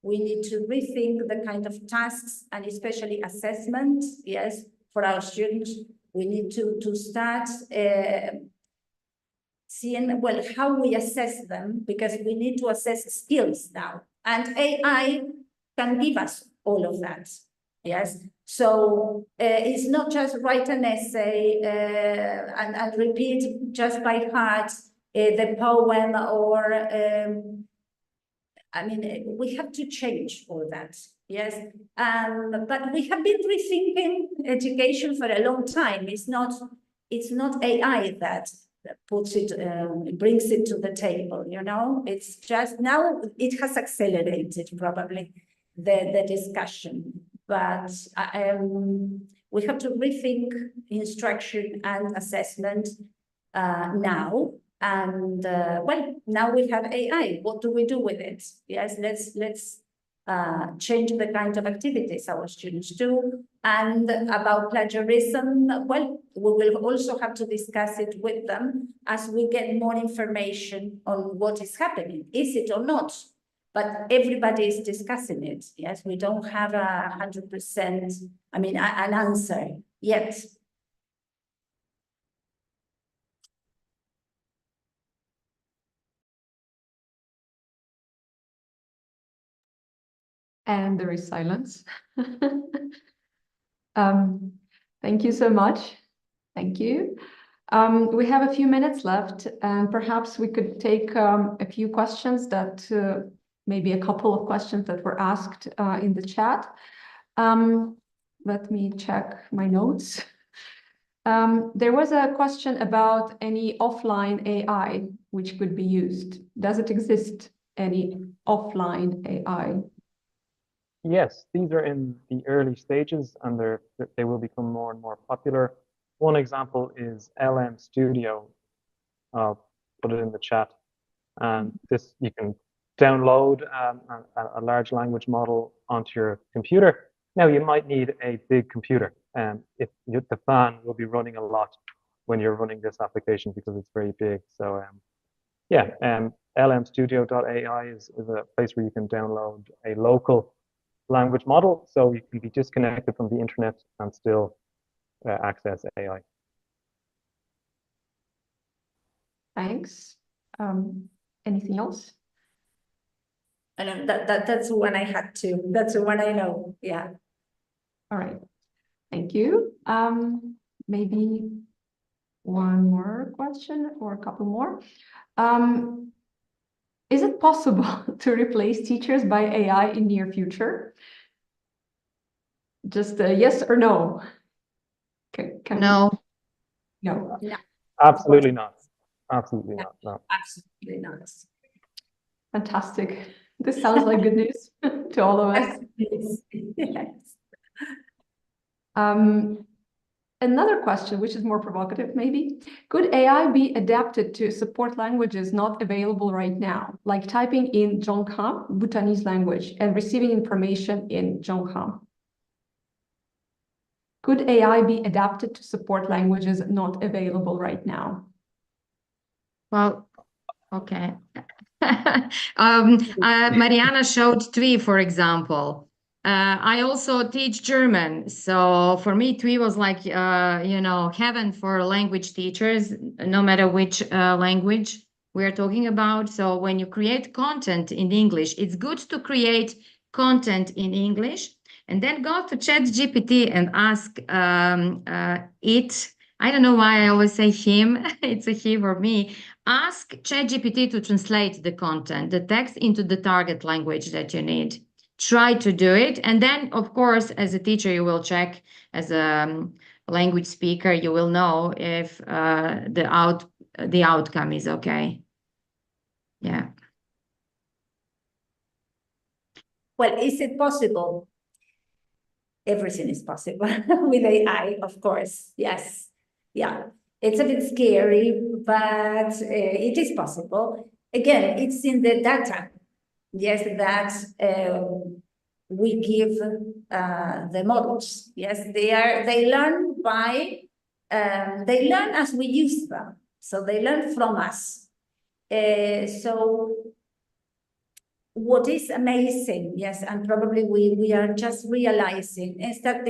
We need to rethink the kind of tasks and especially assessment, yes, for our students. We need to start seeing, well, how we assess them, because we need to assess skills now. And AI can give us all of that, yes? So it's not just write an essay and repeat just by heart the poem or, we have to change all that, yes? But we have been rethinking education for a long time. It's not AI that puts it, brings it to the table, you know? It's just now it has accelerated probably the discussion, but we have to rethink instruction and assessment now. And well, now we have AI. What do we do with it? Yes, let's change the kind of activities our students do. And about plagiarism, well, we will also have to discuss it with them as we get more information on what is happening. Is it or not? But everybody is discussing it. Yes, we don't have 100%, an answer yet. And there is silence. Thank you so much. Thank you. We have a few minutes left, and perhaps we could take a few questions that, maybe a couple of questions that were asked in the chat. Let me check my notes. There was a question about any offline AI which could be used. Does it exist, any offline AI? Yes, these are in the early stages and they will become more and more popular. One example is LM Studio. I'll put it in the chat. And this, you can download a large language model onto your computer. Now, you might need a big computer. If the fan will be running a lot when you're running this application because it's very big. So yeah, lmstudio.ai is a place where you can download a local language model, so you can be disconnected from the internet and still access AI. Thanks. Anything else? I know that's the one I had to. That's the one I know. Yeah. All right. Thank you. Maybe one more question or a couple more. Is it possible to replace teachers by AI in near future? Just a yes or no? No. No. No. Absolutely not. Absolutely not. No. Absolutely not. Fantastic. This sounds like good news to all of us. Yes. Another question, which is more provocative maybe. Could AI be adapted to support languages not available right now, like typing in Jongha, Bhutanese language, and receiving information in Jongha? Could AI be adapted to support languages not available right now? Well, okay. Marianna showed TWEE, for example. I also teach German, so for me TWEE was like you know, heaven for language teachers, no matter which language we are talking about. So when you create content in English, it's good to create content in English and then go to ChatGPT and ask it. I don't know why I always say him. It's a he for me. Ask ChatGPT to translate the content, the text, into the target language that you need. Try to do it. And then, of course, as a teacher, you will check, as a language speaker, you will know if the outcome is okay. Yeah. Well, is it possible? Everything is possible with AI, of course. Yes. Yeah. It's a bit scary, but it is possible. Again, it's in the data. Yes, that we give the models. Yes, they learn by they learn as we use them. So they learn from us. So what is amazing, yes, and probably we are just realizing, is that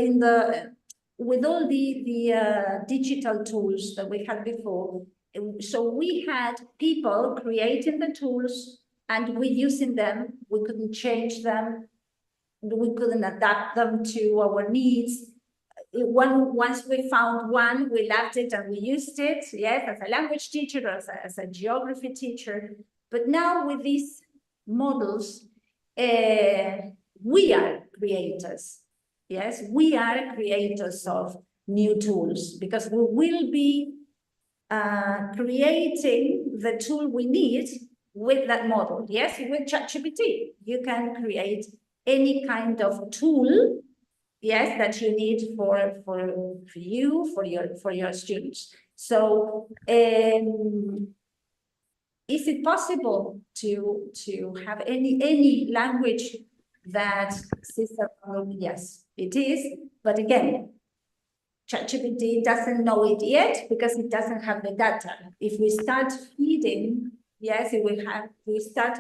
with all the digital tools that we had before, so we had people creating the tools and we using them, we couldn't change them, we couldn't adapt them to our needs. Once we found one, we loved it and we used it, yes, as a language teacher, as a geography teacher. But now with these models, we are creators. Yes, we are creators of new tools because we will be creating the tool we need with that model. Yes, with ChatGPT, you can create any kind of tool, yes, that you need for you, for your students. So is it possible to have any language that system? Yes, it is. But again, ChatGPT doesn't know it yet because it doesn't have the data. If we start feeding, yes, we start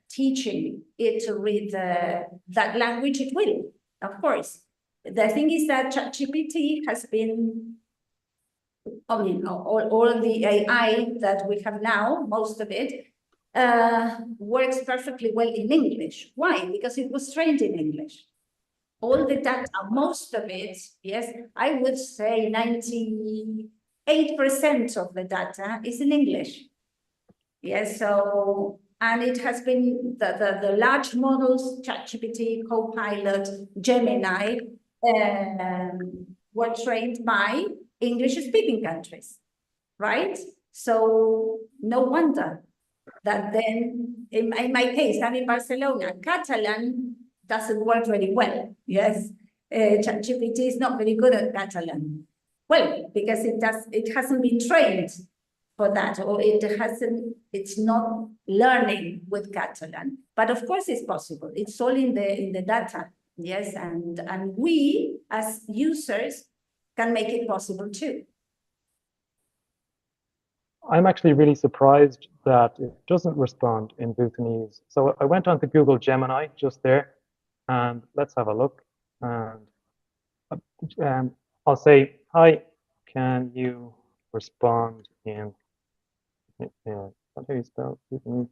teaching it to read that language, it will, of course. The thing is that ChatGPT has been, I mean, all the AI that we have now, most of it, works perfectly well in English. Why? Because it was trained in English. All the data, most of it, yes, I would say 98% of the data is in English. Yes, so, and it has been the large models, ChatGPT, Copilot, Gemini, were trained by English-speaking countries, right? So no wonder that then, in my case, I'm in Barcelona, Catalan doesn't work very well. Yes, ChatGPT is not very good at Catalan. Well, because it hasn't been trained for that, or it's not learning with Catalan. But of course, it's possible. It's all in the data. Yes, and we as users can make it possible too. I'm actually really surprised that it doesn't respond in Bhutanese. So I went on to Google Gemini just there, and let's have a look. And I'll say, hi, can you respond in, how do you spell Bhutanese?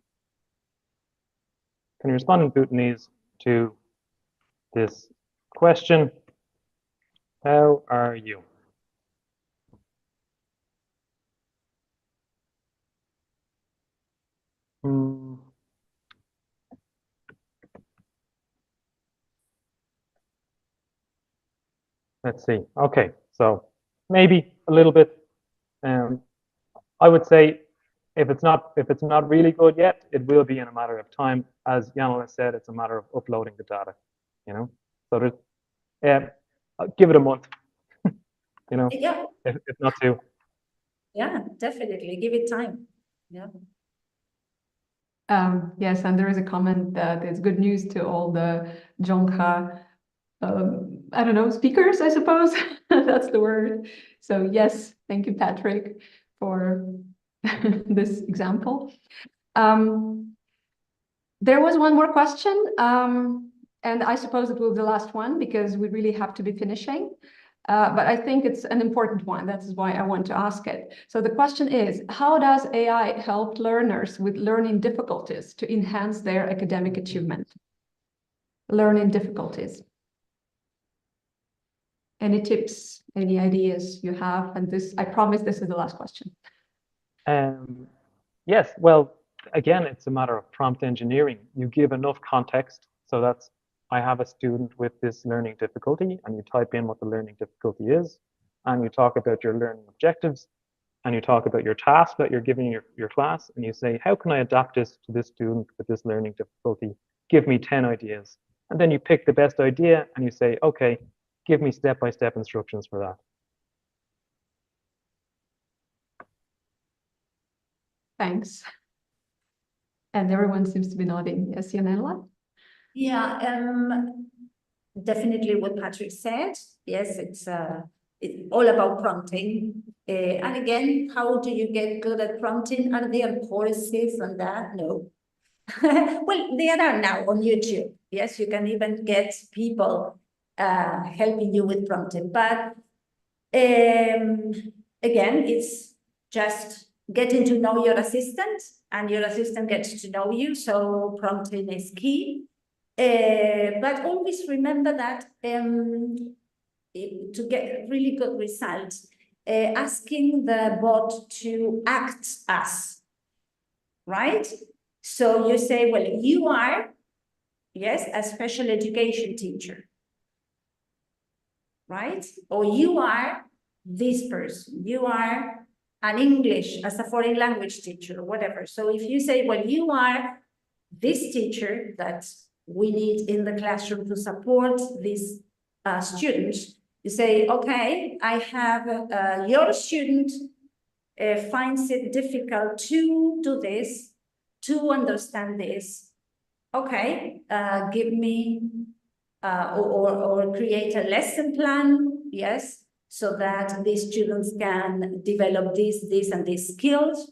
Can you respond in Bhutanese to this question? How are you? Let's see. Okay, so maybe a little bit. I would say if it's not really good yet, it will be in a matter of time. As Yanella said, it's a matter of uploading the data, you know. So there's, give it a month, you know, Yeah, if not two. yeah, definitely give it time. Yeah. Yes, and there is a comment that it's good news to all the Jonka, I don't know, speakers, I suppose. That's the word. So yes, thank you, Patrick, for this example. There was one more question, and I suppose it will be the last one because we really have to be finishing. But I think it's an important one. That is why I want to ask it. So the question is, how does AI help learners with learning difficulties to enhance their academic achievement? Learning difficulties. Any tips, any ideas you have? And this, I promise this is the last question. Yes, well, again, it's a matter of prompt engineering. You give enough context. So that's, I have a student with this learning difficulty, and you type in what the learning difficulty is, and you talk about your learning objectives, and you talk about your task that you're giving your class, and you say, how can I adapt this to this student with this learning difficulty? Give me 10 ideas. And then you pick the best idea, and you say, okay, give me step-by-step instructions for that. Thanks. And everyone seems to be nodding. Yes, Yanella? Yeah, definitely what Patrick said. Yes, it's all about prompting. And again, how do you get good at prompting? Are there courses on that? No. Well, there are now on YouTube. Yes, you can even get people helping you with prompting. But again, it's just getting to know your assistant, and your assistant gets to know you. So prompting is key. But always remember that to get really good results, asking the bot to act as, right? So you say, well, you are, yes, a special education teacher, right? Or you are this person, you are an English as a foreign language teacher, or whatever. So if you say, well, you are this teacher that we need in the classroom to support these students, you say, okay, I have your student finds it difficult to do this, to understand this. Okay, give me or create a lesson plan, yes, so that these students can develop this, and these skills.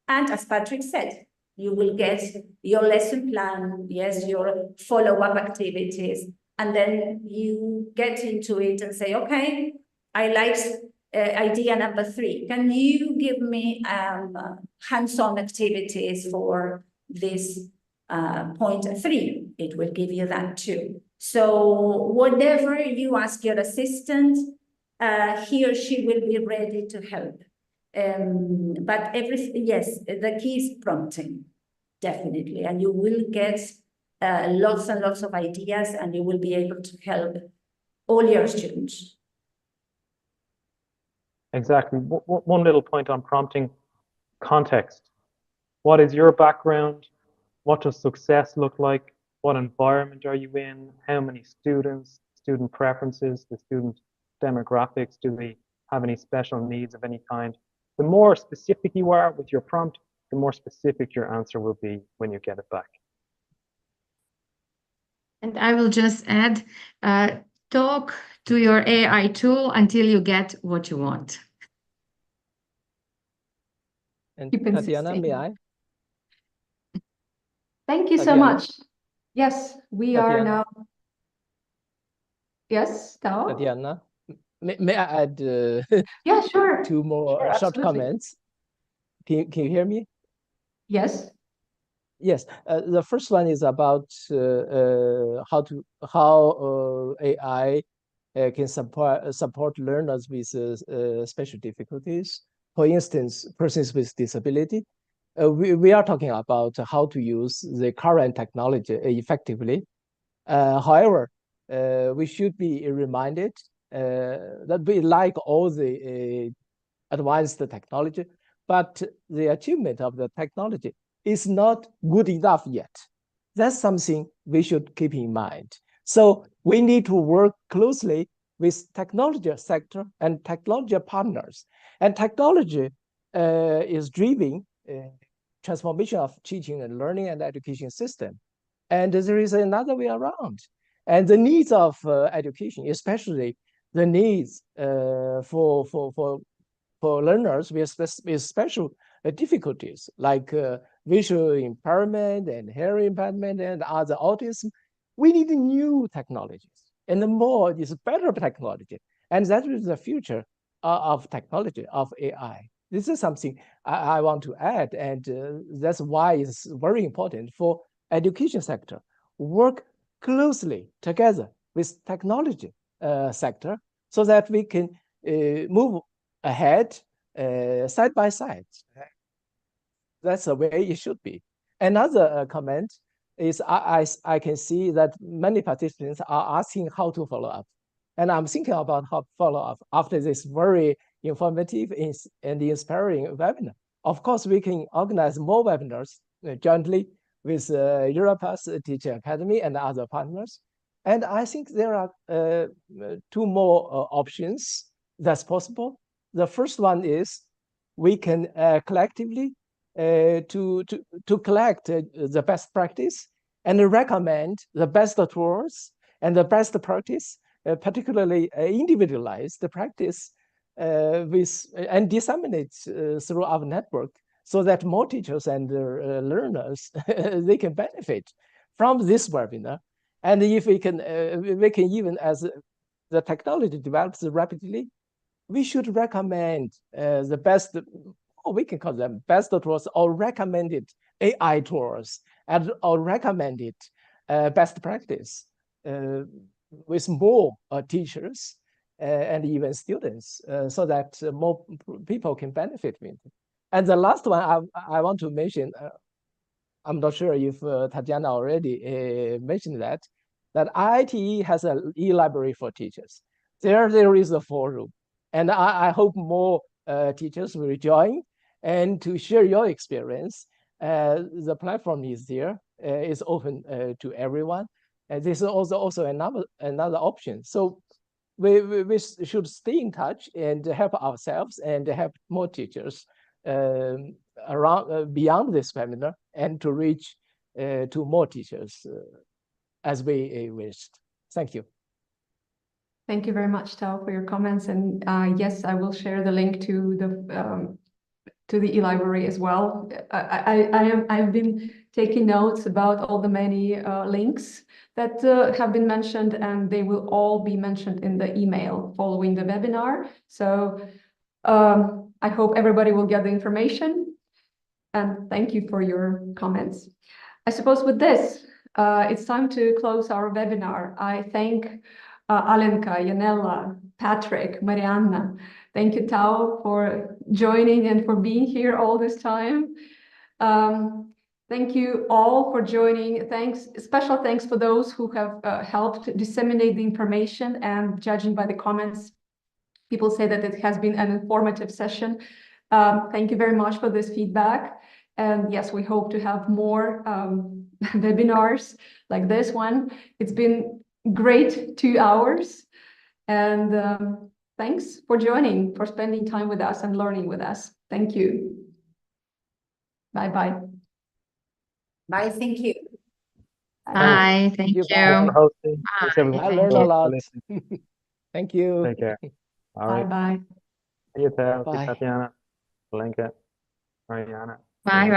And as Patrick said, you will get your lesson plan, yes, your follow-up activities, and then you get into it and say, okay, I like idea number 3. Can you give me hands-on activities for this point 3? It will give you that too. So whatever you ask your assistant, he or she will be ready to help. But everything, yes, the key is prompting, definitely, and you will get lots and lots of ideas, and you will be able to help all your students. Exactly. One little point on prompting: context. What is your background? What does success look like? What environment are you in? How many students? Student preferences, the student demographics, do they have any special needs of any kind? The more specific you are with your prompt, the more specific your answer will be when you get it back. And I will just add, talk to your AI tool until you get what you want. And Keep Tatiana, insisting. may I? Thank you so Tatiana? much. Yes, we are Tatiana? now. Yes, Tao? Tatiana, may I add Yeah, sure. 2 more Sure, short absolutely. comments? Can you hear me? Yes. Yes, the first one is about how AI can support learners with special difficulties. For instance, persons with disability. We are talking about how to use the current technology effectively. However, we should be reminded, that we like all the advanced technology, but the achievement of the technology is not good enough yet. That's something we should keep in mind. So we need to work closely with technology sector and technology partners. And technology is driving transformation of teaching and learning and education system. And there is another way around. And the needs of education, especially the needs for learners with special difficulties like visual impairment and hearing impairment and other autism, we need new technologies. And the more is better technology. And that is the future of technology, of AI. This is something I want to add. And that's why it's very important for education sector. Work closely together with technology sector so that we can move ahead side by side. That's the way it should be. Another comment is I can see that many participants are asking how to follow up. And I'm thinking about how to follow up after this very informative and inspiring webinar. Of course, we can organize more webinars jointly with Europass Teacher Academy and other partners. And I think there are two more options that's possible. The first one is we can collectively to collect the best practice and recommend the best tools and the best practice, particularly individualize the practice and disseminate through our network so that more teachers and learners they can benefit from this webinar. And if we can even, as the technology develops rapidly, we should recommend the best, or we can call them best tools or recommended AI tools or recommended best practice with more teachers and even students so that more people can benefit from it. And the last one I want to mention, I'm not sure if Tatiana already mentioned that IITE has an e-library for teachers. There is a forum. And I hope more teachers will join and to share your experience. The platform is there, is open to everyone. And this is also another option. So we should stay in touch and help ourselves and help more teachers around beyond this webinar and to reach to more teachers as we wished. Thank you. Thank you very much, Tao, for your comments. And yes, I will share the link to the e-library as well. I've been taking notes about all the many links that have been mentioned, and they will all be mentioned in the email following the webinar. So I hope everybody will get the information. And thank you for your comments. I suppose with this, it's time to close our webinar. I thank Alenka, Yanella, Patrick, Marianna. Thank you, Tao, for joining and for being here all this time. Thank you all for joining. Special thanks for those who have helped disseminate the information, and judging by the comments, people say that it has been an informative session. Thank you very much for this feedback. And yes, we hope to have more webinars like this one. It's been great 2 hours. And thanks for joining, for spending time with us and learning with us. Thank you. Bye-bye. Bye, thank you. Bye, thank you. For hosting. Thanks, everyone. I learned a lot. Listening. Thank you. Take care. All right. Bye-bye. See you, Tao. See Bye. you, Tatiana, Alenka, Marianna. Bye-bye.